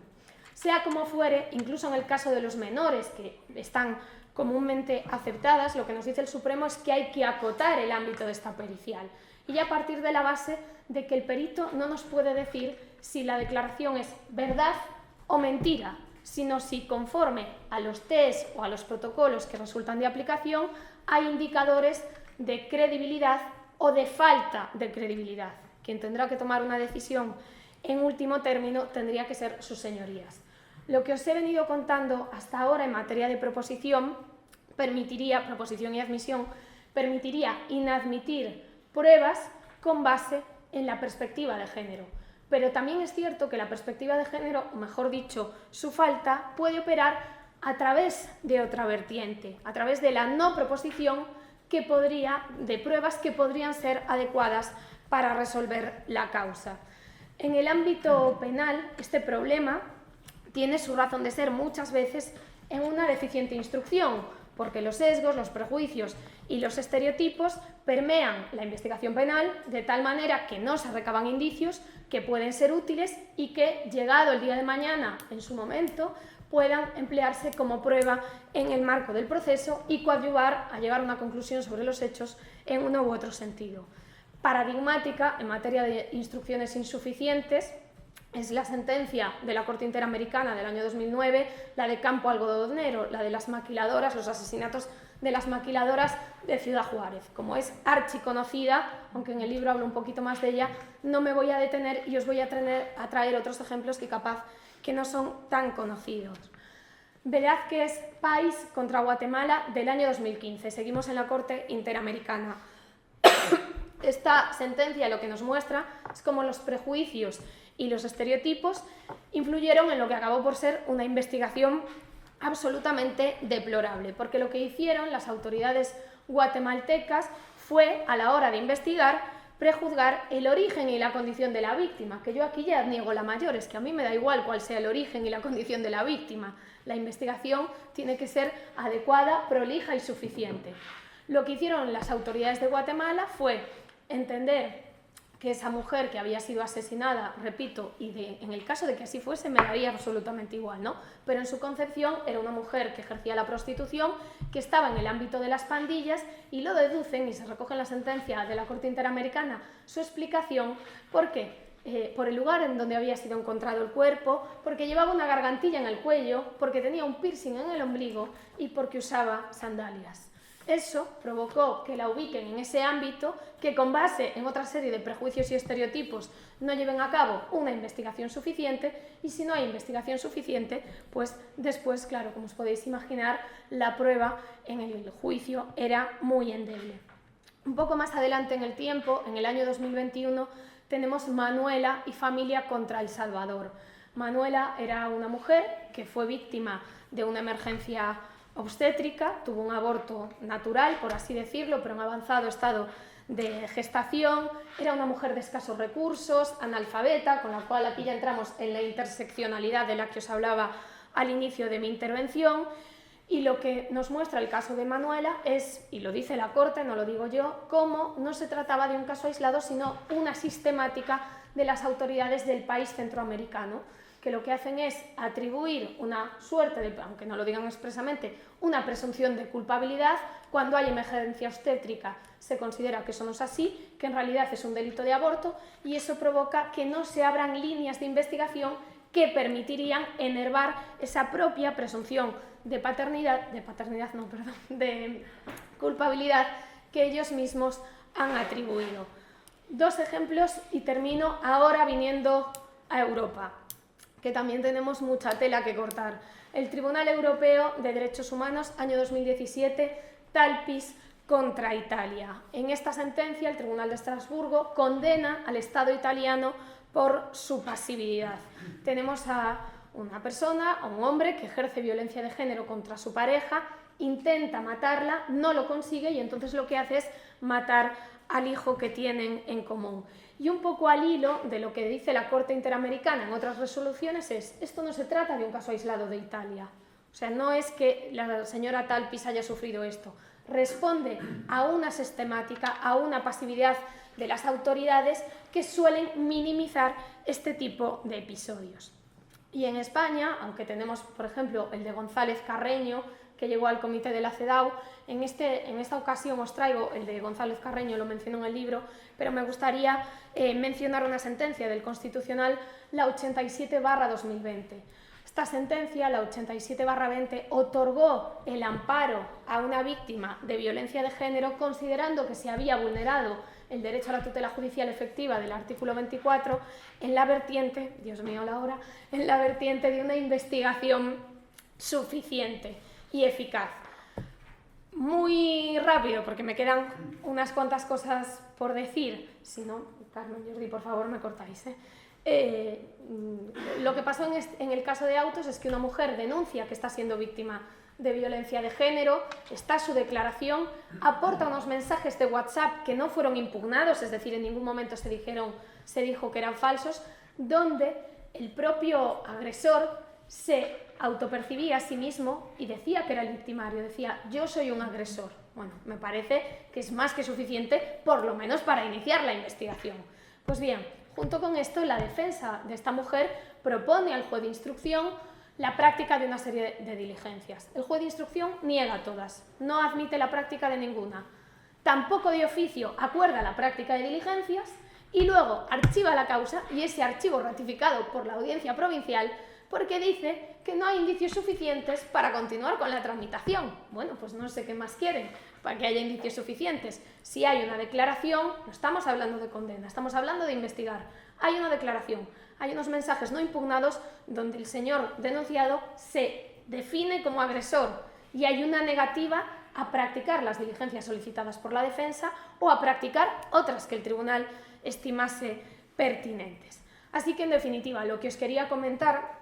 Sea como fuere, incluso en el caso de los menores, que están comúnmente aceptadas, lo que nos dice el Supremo es que hay que acotar el ámbito de esta pericial, y a partir de la base de que el perito no nos puede decir si la declaración es verdad o mentira, sino si, conforme a los test o a los protocolos que resultan de aplicación, hay indicadores de credibilidad o de falta de credibilidad. Quien tendrá que tomar una decisión en último término tendría que ser sus señorías. Lo que os he venido contando hasta ahora en materia de proposición y admisión, permitiría inadmitir pruebas con base en la perspectiva de género. Pero también es cierto que la perspectiva de género, o mejor dicho, su falta, puede operar a través de otra vertiente, a través de la no proposición de pruebas que podrían ser adecuadas para resolver la causa. En el ámbito penal, este problema tiene su razón de ser muchas veces en una deficiente instrucción, porque los sesgos, los prejuicios y los estereotipos permean la investigación penal de tal manera que no se recaban indicios que pueden ser útiles y que, llegado el día de mañana, en su momento, puedan emplearse como prueba en el marco del proceso y coadyuvar a llegar a una conclusión sobre los hechos en uno u otro sentido. Paradigmática en materia de instrucciones insuficientes es la sentencia de la Corte Interamericana del año 2009, la de Campo Algodonero, la de las maquiladoras, los asesinatos de las maquiladoras de Ciudad Juárez. Como es archiconocida, aunque en el libro hablo un poquito más de ella, no me voy a detener y os voy a traer otros ejemplos que capaz que no son tan conocidos. Velázquez País contra Guatemala del año 2015. Seguimos en la Corte Interamericana. Esta sentencia lo que nos muestra es cómo los prejuicios y los estereotipos influyeron en lo que acabó por ser una investigación absolutamente deplorable, porque lo que hicieron las autoridades guatemaltecas fue, a la hora de investigar, prejuzgar el origen y la condición de la víctima, que yo aquí ya niego la mayor, es que a mí me da igual cuál sea el origen y la condición de la víctima. La investigación tiene que ser adecuada, prolija y suficiente. Lo que hicieron las autoridades de Guatemala fue entender que esa mujer que había sido asesinada, repito, y en el caso de que así fuese me daría absolutamente igual, ¿no? Pero en su concepción era una mujer que ejercía la prostitución, que estaba en el ámbito de las pandillas, y lo deducen, y se recoge en la sentencia de la Corte Interamericana su explicación, ¿por qué? Por el lugar en donde había sido encontrado el cuerpo, porque llevaba una gargantilla en el cuello, porque tenía un piercing en el ombligo y porque usaba sandalias. Eso provocó que la ubiquen en ese ámbito, que con base en otra serie de prejuicios y estereotipos no lleven a cabo una investigación suficiente, y si no hay investigación suficiente, pues después, claro, como os podéis imaginar, la prueba en el juicio era muy endeble. Un poco más adelante en el tiempo, en el año 2021, tenemos Manuela y familia contra El Salvador. Manuela era una mujer que fue víctima de una emergencia obstétrica, tuvo un aborto natural, por así decirlo, pero en avanzado estado de gestación, era una mujer de escasos recursos, analfabeta, con la cual aquí ya entramos en la interseccionalidad de la que os hablaba al inicio de mi intervención, y lo que nos muestra el caso de Manuela es, y lo dice la Corte, no lo digo yo, cómo no se trataba de un caso aislado, sino una sistemática de las autoridades del país centroamericano, que lo que hacen es atribuir una suerte, aunque no lo digan expresamente, una presunción de culpabilidad. Cuando hay emergencia obstétrica se considera que eso no es así, que en realidad es un delito de aborto, y eso provoca que no se abran líneas de investigación que permitirían enervar esa propia presunción de de culpabilidad que ellos mismos han atribuido. Dos ejemplos y termino ahora viniendo a Europa, que también tenemos mucha tela que cortar. El Tribunal Europeo de Derechos Humanos, año 2017, Talpis contra Italia. En esta sentencia, el Tribunal de Estrasburgo condena al Estado italiano por su pasividad. Tenemos a una persona, a un hombre que ejerce violencia de género contra su pareja, intenta matarla, no lo consigue y entonces lo que hace es matar al hijo que tienen en común. Y un poco al hilo de lo que dice la Corte Interamericana en otras resoluciones es, esto no se trata de un caso aislado de Italia. O sea, no es que la señora Talpis haya sufrido esto. Responde a una sistemática, a una pasividad de las autoridades que suelen minimizar este tipo de episodios. Y en España, aunque tenemos, por ejemplo, el de González Carreño, que llegó al comité de la CEDAW, en esta ocasión os traigo el de González Carreño, lo menciono en el libro, pero me gustaría mencionar una sentencia del Constitucional, la 87/2020. Esta sentencia, la 87/20, otorgó el amparo a una víctima de violencia de género, considerando que se había vulnerado el derecho a la tutela judicial efectiva del artículo 24 en la vertiente, Dios mío la hora, en la vertiente de una investigación suficiente y eficaz. Muy rápido, porque me quedan unas cuantas cosas por decir, si no, Carmen, Jordi, por favor, me cortáis, lo que pasó en el caso de Autos es que una mujer denuncia que está siendo víctima de violencia de género, está su declaración, aporta unos mensajes de WhatsApp que no fueron impugnados, es decir, en ningún momento se dijo que eran falsos, donde el propio agresor se autopercibía a sí mismo y decía que era el victimario, decía, yo soy un agresor. Bueno, me parece que es más que suficiente, por lo menos para iniciar la investigación. Pues bien, junto con esto, la defensa de esta mujer propone al juez de instrucción la práctica de una serie de diligencias. El juez de instrucción niega todas, no admite la práctica de ninguna. Tampoco de oficio acuerda la práctica de diligencias y luego archiva la causa, y ese archivo ratificado por la audiencia provincial, porque dice que no hay indicios suficientes para continuar con la tramitación. Bueno, pues no sé qué más quieren para que haya indicios suficientes. Si hay una declaración, no estamos hablando de condena, estamos hablando de investigar. Hay una declaración, hay unos mensajes no impugnados donde el señor denunciado se define como agresor y hay una negativa a practicar las diligencias solicitadas por la defensa o a practicar otras que el tribunal estimase pertinentes. Así que, en definitiva, lo que os quería comentar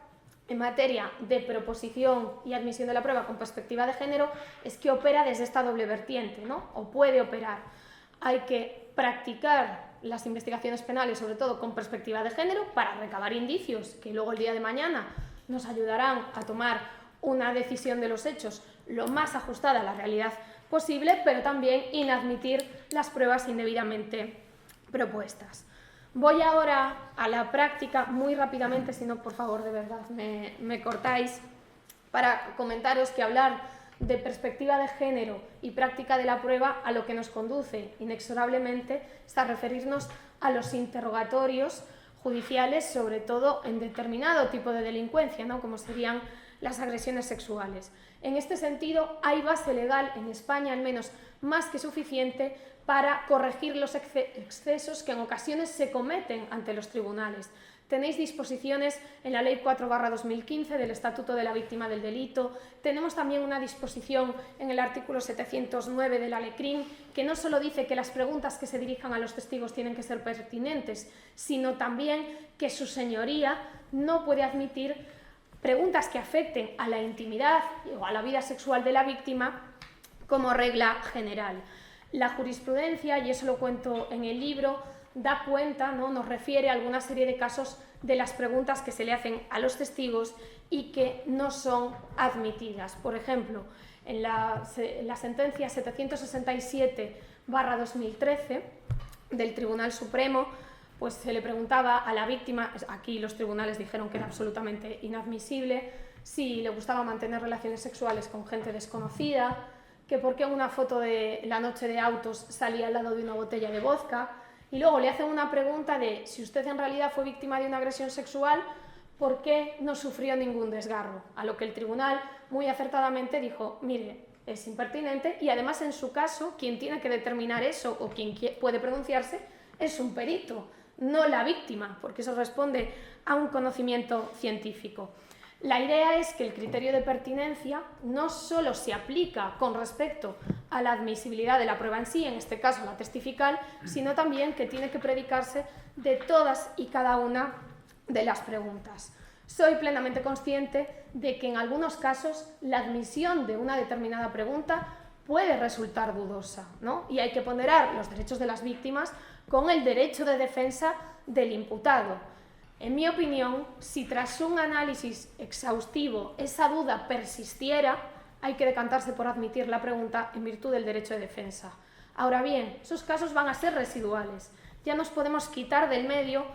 en materia de proposición y admisión de la prueba con perspectiva de género es que opera desde esta doble vertiente, ¿no? O puede operar. Hay que practicar las investigaciones penales, sobre todo con perspectiva de género, para recabar indicios que luego el día de mañana nos ayudarán a tomar una decisión de los hechos lo más ajustada a la realidad posible, pero también inadmitir las pruebas indebidamente propuestas. Voy ahora a la práctica muy rápidamente, si no, por favor, de verdad, me cortáis, para comentaros que hablar de perspectiva de género y práctica de la prueba a lo que nos conduce inexorablemente es a referirnos a los interrogatorios judiciales, sobre todo en determinado tipo de delincuencia, ¿no? Como serían las agresiones sexuales. En este sentido, hay base legal en España, al menos más que suficiente, para corregir los excesos que en ocasiones se cometen ante los tribunales. Tenéis disposiciones en la Ley 4/2015 del Estatuto de la Víctima del Delito. Tenemos también una disposición en el artículo 709 de la LECRIM que no solo dice que las preguntas que se dirijan a los testigos tienen que ser pertinentes, sino también que su señoría no puede admitir preguntas que afecten a la intimidad o a la vida sexual de la víctima como regla general. La jurisprudencia, y eso lo cuento en el libro, da cuenta, ¿no?, nos refiere a alguna serie de casos de las preguntas que se le hacen a los testigos y que no son admitidas. Por ejemplo, en la sentencia 767/2013 del Tribunal Supremo, pues se le preguntaba a la víctima, aquí los tribunales dijeron que era absolutamente inadmisible, si le gustaba mantener relaciones sexuales con gente desconocida, que por qué una foto de la noche de autos salía al lado de una botella de vodka. Y luego le hacen una pregunta de si usted en realidad fue víctima de una agresión sexual, ¿por qué no sufrió ningún desgarro? A lo que el tribunal muy acertadamente dijo, mire, es impertinente y además en su caso quien tiene que determinar eso o quien puede pronunciarse es un perito, no la víctima, porque eso responde a un conocimiento científico. La idea es que el criterio de pertinencia no solo se aplica con respecto a la admisibilidad de la prueba en sí, en este caso la testifical, sino también que tiene que predicarse de todas y cada una de las preguntas. Soy plenamente consciente de que en algunos casos la admisión de una determinada pregunta puede resultar dudosa, ¿no? Y hay que ponderar los derechos de las víctimas con el derecho de defensa del imputado. En mi opinión, si tras un análisis exhaustivo esa duda persistiera, hay que decantarse por admitir la pregunta en virtud del derecho de defensa. Ahora bien, esos casos van a ser residuales. Ya nos podemos quitar del medio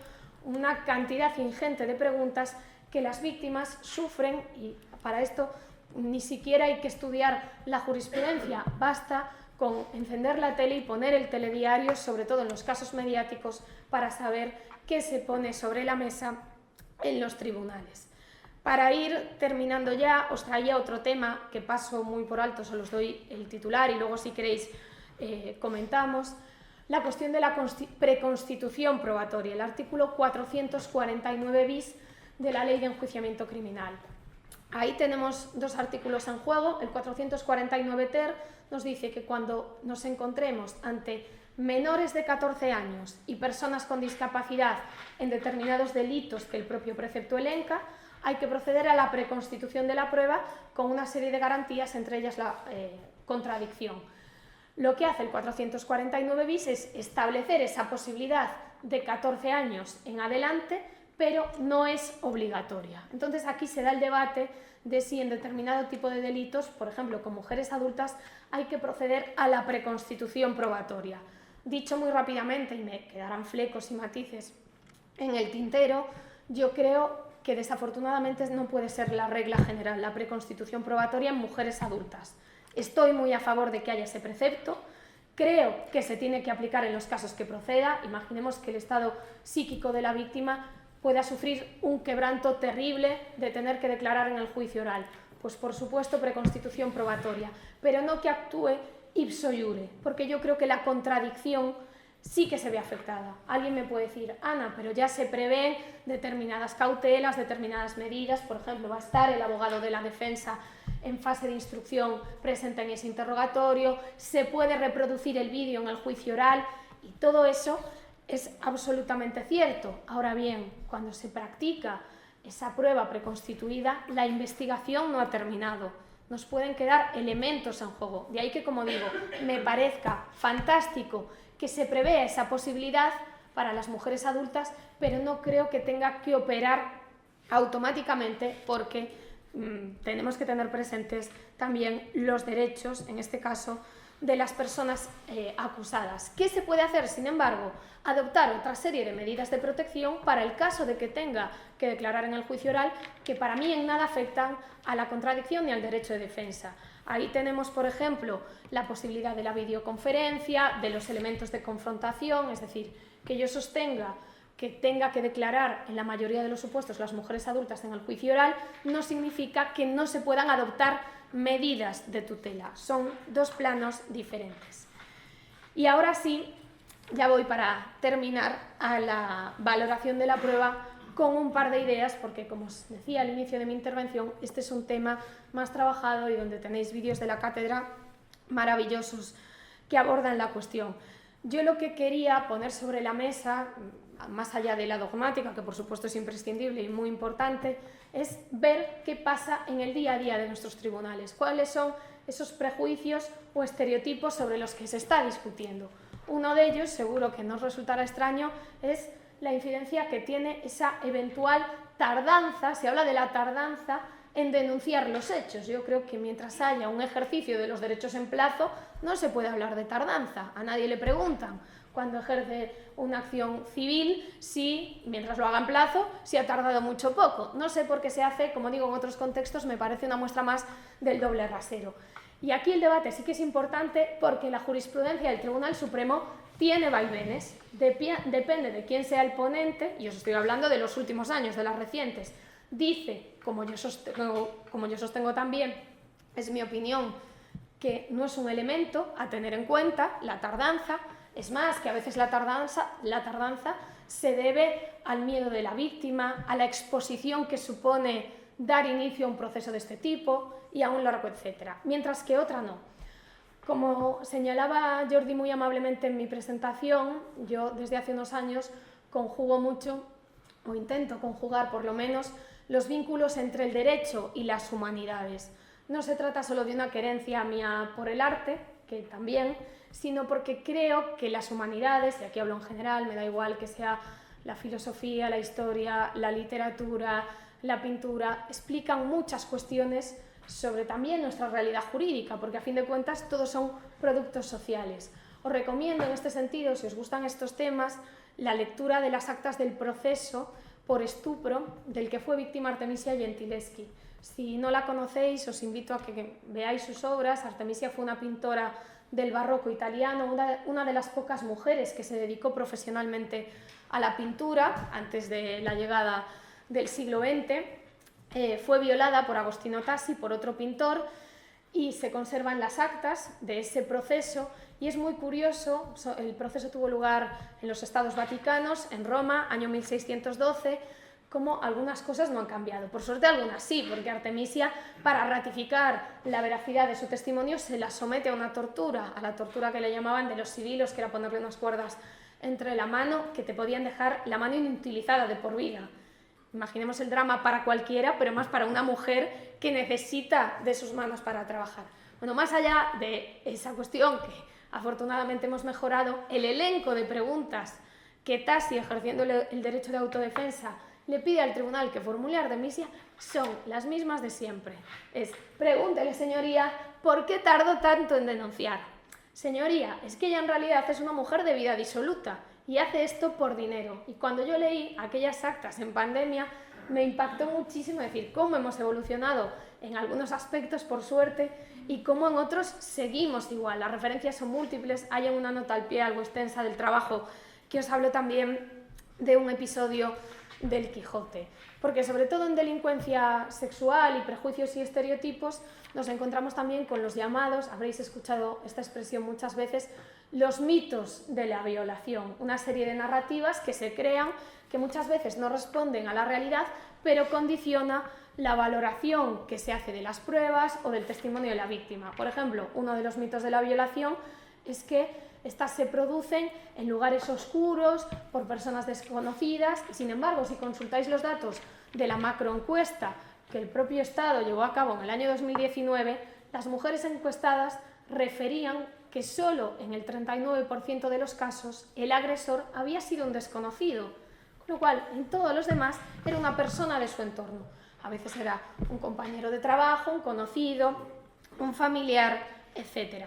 una cantidad ingente de preguntas que las víctimas sufren y para esto ni siquiera hay que estudiar la jurisprudencia, basta con encender la tele y poner el telediario, sobre todo en los casos mediáticos, para saber qué se pone sobre la mesa en los tribunales. Para ir terminando ya, os traía otro tema que paso muy por alto, solo os doy el titular y luego si queréis comentamos. La cuestión de la preconstitución probatoria, el artículo 449 bis de la Ley de Enjuiciamiento Criminal. Ahí tenemos dos artículos en juego. El 449 ter nos dice que cuando nos encontremos ante menores de 14 años y personas con discapacidad en determinados delitos que el propio precepto elenca, hay que proceder a la preconstitución de la prueba con una serie de garantías, entre ellas la contradicción. Lo que hace el 449 bis es establecer esa posibilidad de 14 años en adelante, pero no es obligatoria. Entonces aquí se da el debate de si en determinado tipo de delitos, por ejemplo con mujeres adultas, hay que proceder a la preconstitución probatoria. Dicho muy rápidamente, y me quedarán flecos y matices en el tintero, yo creo que desafortunadamente no puede ser la regla general, la preconstitución probatoria en mujeres adultas. Estoy muy a favor de que haya ese precepto, creo que se tiene que aplicar en los casos que proceda. Imaginemos que el estado psíquico de la víctima pueda sufrir un quebranto terrible de tener que declarar en el juicio oral. Pues por supuesto preconstitución probatoria, pero no que actúe ipso iure, porque yo creo que la contradicción sí que se ve afectada. Alguien me puede decir, Ana, pero ya se prevén determinadas cautelas, determinadas medidas, por ejemplo, va a estar el abogado de la defensa en fase de instrucción presente en ese interrogatorio, se puede reproducir el vídeo en el juicio oral y todo eso es absolutamente cierto. Ahora bien, cuando se practica esa prueba preconstituida, la investigación no ha terminado. Nos pueden quedar elementos en juego. De ahí que, como digo, me parezca fantástico que se prevea esa posibilidad para las mujeres adultas, pero no creo que tenga que operar automáticamente porque tenemos que tener presentes también los derechos, en este caso, de las personas acusadas. ¿Qué se puede hacer? Sin embargo, adoptar otra serie de medidas de protección para el caso de que tenga que declarar en el juicio oral, que para mí en nada afectan a la contradicción ni al derecho de defensa. Ahí tenemos, por ejemplo, la posibilidad de la videoconferencia, de los elementos de confrontación, es decir, que yo sostenga que tenga que declarar en la mayoría de los supuestos las mujeres adultas en el juicio oral, no significa que no se puedan adoptar medidas de tutela. Son dos planos diferentes. Y ahora sí, ya voy para terminar a la valoración de la prueba con un par de ideas, porque como os decía al inicio de mi intervención, este es un tema más trabajado y donde tenéis vídeos de la cátedra maravillosos que abordan la cuestión. Yo lo que quería poner sobre la mesa, más allá de la dogmática, que por supuesto es imprescindible y muy importante, es ver qué pasa en el día a día de nuestros tribunales, cuáles son esos prejuicios o estereotipos sobre los que se está discutiendo. Uno de ellos, seguro que no os resultará extraño, es la incidencia que tiene esa eventual tardanza, se habla de la tardanza en denunciar los hechos. Yo creo que mientras haya un ejercicio de los derechos en plazo, no se puede hablar de tardanza. A nadie le preguntan cuando ejerce una acción civil si, mientras lo haga en plazo, si ha tardado mucho o poco. No sé por qué se hace, como digo, en otros contextos, me parece una muestra más del doble rasero. Y aquí el debate sí que es importante porque la jurisprudencia del Tribunal Supremo tiene vaivenes, depende de quién sea el ponente, y os estoy hablando de los últimos años, de las recientes. Dice, como yo sostengo también, es mi opinión, que no es un elemento a tener en cuenta la tardanza, es más, que a veces la tardanza se debe al miedo de la víctima, a la exposición que supone dar inicio a un proceso de este tipo y a un largo etcétera, mientras que otra no. Como señalaba Jordi muy amablemente en mi presentación, yo desde hace unos años conjugo mucho, o intento conjugar por lo menos, los vínculos entre el derecho y las humanidades. No se trata solo de una querencia mía por el arte, que también, sino porque creo que las humanidades, y aquí hablo en general, me da igual que sea la filosofía, la historia, la literatura, la pintura, explican muchas cuestiones sobre también nuestra realidad jurídica, porque a fin de cuentas todos son productos sociales. Os recomiendo en este sentido, si os gustan estos temas, la lectura de las actas del proceso por estupro del que fue víctima Artemisia Gentileschi. Si no la conocéis, os invito a que veáis sus obras. Artemisia fue una pintora del barroco italiano, una de las pocas mujeres que se dedicó profesionalmente a la pintura antes de la llegada del siglo XX. Fue violada por Agostino Tassi, por otro pintor, y se conservan las actas de ese proceso, y es muy curioso, el proceso tuvo lugar en los Estados Vaticanos, en Roma, año 1612, como algunas cosas no han cambiado. Por suerte algunas sí, porque Artemisia, para ratificar la veracidad de su testimonio, se la somete a una tortura, a la tortura que le llamaban de los sibilos, que era ponerle unas cuerdas entre la mano, que te podían dejar la mano inutilizada de por vida. Imaginemos el drama para cualquiera, pero más para una mujer que necesita de sus manos para trabajar. Bueno, más allá de esa cuestión que afortunadamente hemos mejorado, el elenco de preguntas que Tassi, ejerciendo el derecho de autodefensa, le pide al tribunal que formule a Artemisia son las mismas de siempre. Es, pregúntele, señoría, ¿por qué tardó tanto en denunciar? Señoría, es que ella en realidad es una mujer de vida disoluta y hace esto por dinero. Y cuando yo leí aquellas actas en pandemia, me impactó muchísimo decir cómo hemos evolucionado en algunos aspectos, por suerte, y cómo en otros seguimos igual. Las referencias son múltiples, hay una nota al pie algo extensa del trabajo que os hablo también de un episodio del Quijote. Porque sobre todo en delincuencia sexual y prejuicios y estereotipos nos encontramos también con los llamados, habréis escuchado esta expresión muchas veces, los mitos de la violación, una serie de narrativas que se crean, que muchas veces no responden a la realidad, pero condiciona la valoración que se hace de las pruebas o del testimonio de la víctima. Por ejemplo, uno de los mitos de la violación es que estas se producen en lugares oscuros, por personas desconocidas, y sin embargo, si consultáis los datos de la macroencuesta que el propio Estado llevó a cabo en el año 2019, las mujeres encuestadas referían que solo en el 39% de los casos el agresor había sido un desconocido, con lo cual en todos los demás era una persona de su entorno. A veces era un compañero de trabajo, un conocido, un familiar, etc.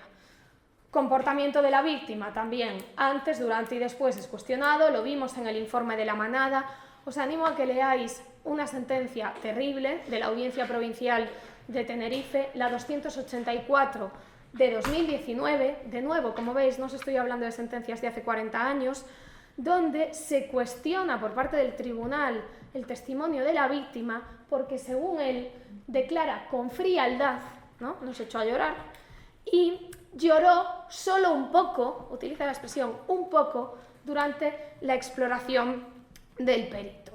Comportamiento de la víctima también, antes, durante y después es cuestionado, lo vimos en el informe de la Manada. Os animo a que leáis una sentencia terrible de la Audiencia Provincial de Tenerife, la 284 de 2019, de nuevo, como veis, no os estoy hablando de sentencias de hace 40 años, donde se cuestiona por parte del tribunal el testimonio de la víctima porque, según él, declara con frialdad, ¿no? Nos echó a llorar, y lloró solo un poco, utiliza la expresión un poco, durante la exploración del perito.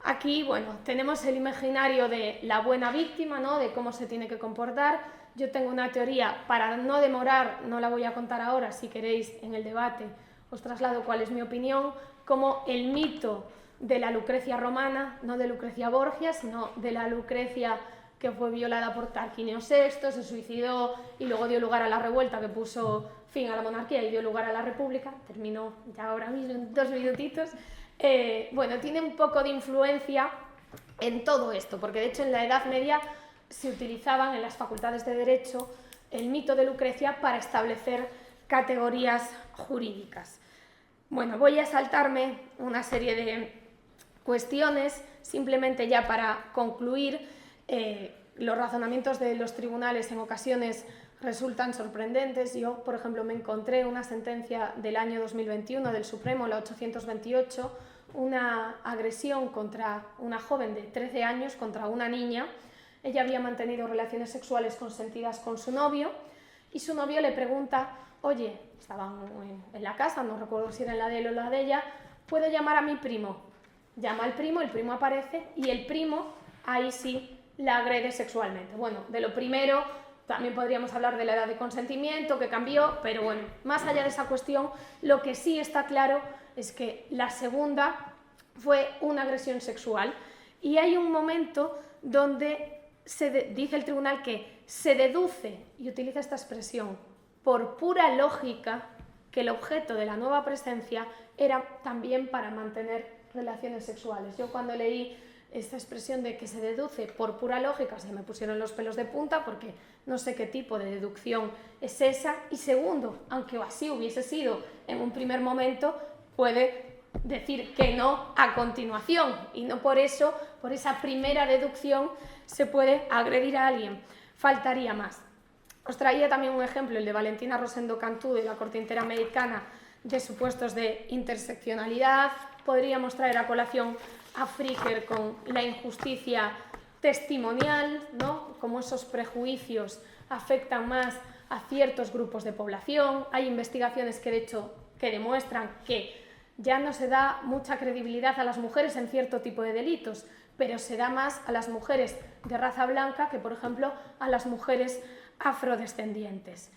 Aquí, bueno, tenemos el imaginario de la buena víctima, ¿no? De cómo se tiene que comportar. Yo tengo una teoría, para no demorar, no la voy a contar ahora, si queréis en el debate os traslado cuál es mi opinión, como el mito de la Lucrecia romana, no de Lucrecia Borgia, sino de la Lucrecia que fue violada por Tarquinio VI, se suicidó y luego dio lugar a la revuelta que puso fin a la monarquía y dio lugar a la república. Termino ya ahora mismo en 2 minutitos. Bueno, tiene un poco de influencia en todo esto, porque de hecho en la Edad Media se utilizaban en las facultades de Derecho el mito de Lucrecia para establecer categorías jurídicas. Bueno, voy a saltarme una serie de cuestiones, simplemente ya para concluir. Los razonamientos de los tribunales en ocasiones resultan sorprendentes. Yo, por ejemplo, me encontré una sentencia del año 2021 del Supremo, la 828, una agresión contra una joven de 13 años, contra una niña. Ella había mantenido relaciones sexuales consentidas con su novio y su novio le pregunta: oye, estaban en la casa, no recuerdo si era en la de él o la de ella, ¿puedo llamar a mi primo? Llama al primo, el primo aparece y el primo, ahí sí, la agrede sexualmente. Bueno, de lo primero también podríamos hablar de la edad de consentimiento, que cambió, pero bueno, más allá de esa cuestión, lo que sí está claro es que la segunda fue una agresión sexual. Y hay un momento donde dice el tribunal que se deduce, y utiliza esta expresión, por pura lógica, que el objeto de la nueva presencia era también para mantener relaciones sexuales. Yo cuando leí esta expresión de que se deduce por pura lógica, se me pusieron los pelos de punta porque no sé qué tipo de deducción es esa. Y segundo, aunque así hubiese sido en un primer momento, puede decir que no a continuación y no por eso, por esa primera deducción, se puede agredir a alguien. Faltaría más. Os traía también un ejemplo, el de Valentina Rosendo Cantú, de la Corte Interamericana, de supuestos de interseccionalidad. Podríamos traer a colación a Fricker con la injusticia testimonial, ¿no? Cómo esos prejuicios afectan más a ciertos grupos de población. Hay investigaciones que de hecho que demuestran que ya no se da mucha credibilidad a las mujeres en cierto tipo de delitos, pero se da más a las mujeres de raza blanca que, por ejemplo, a las mujeres afrodescendientes.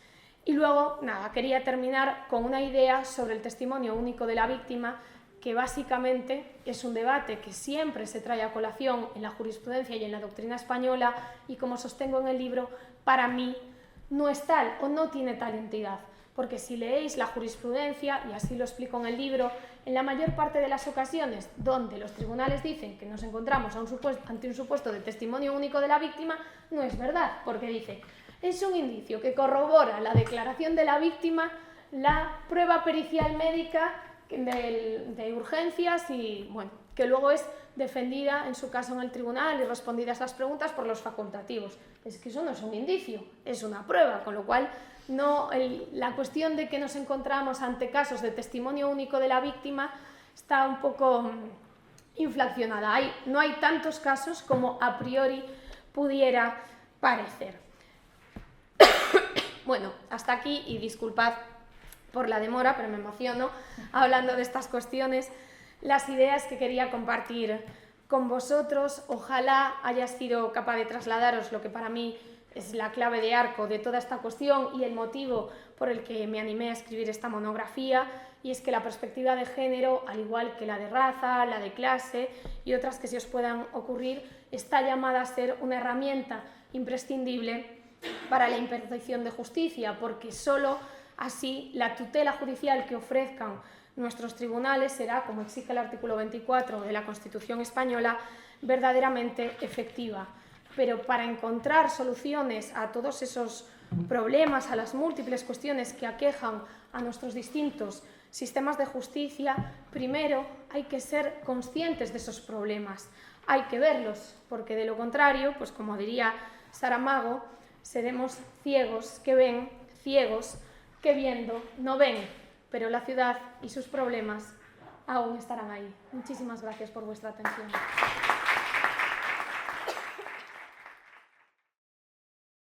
Y luego, nada, quería terminar con una idea sobre el testimonio único de la víctima, que básicamente es un debate que siempre se trae a colación en la jurisprudencia y en la doctrina española, y como sostengo en el libro, para mí no es tal o no tiene tal entidad, porque si leéis la jurisprudencia, y así lo explico en el libro, en la mayor parte de las ocasiones donde los tribunales dicen que nos encontramos ante un supuesto de testimonio único de la víctima, no es verdad, porque dice: es un indicio que corrobora la declaración de la víctima, la prueba pericial médica de urgencias y, bueno, que luego es defendida en su caso en el tribunal y respondida a esas preguntas por los facultativos. Es que eso no es un indicio, es una prueba, con lo cual no, la cuestión de que nos encontramos ante casos de testimonio único de la víctima está un poco inflacionada. No hay tantos casos como a priori pudiera parecer. Bueno, hasta aquí, y disculpad por la demora, pero me emociono hablando de estas cuestiones. Las ideas que quería compartir con vosotros, ojalá haya sido capaz de trasladaros lo que para mí es la clave de arco de toda esta cuestión y el motivo por el que me animé a escribir esta monografía, y es que la perspectiva de género, al igual que la de raza, la de clase y otras que se os puedan ocurrir, está llamada a ser una herramienta imprescindible para la impartición de justicia, porque solo así la tutela judicial que ofrezcan nuestros tribunales será, como exige el artículo 24 de la Constitución española, verdaderamente efectiva. Pero para encontrar soluciones a todos esos problemas, a las múltiples cuestiones que aquejan a nuestros distintos sistemas de justicia, primero hay que ser conscientes de esos problemas, hay que verlos, porque de lo contrario, pues como diría Saramago, seremos ciegos que ven, ciegos que viendo no ven, pero la ciudad y sus problemas aún estarán ahí. Muchísimas gracias por vuestra atención.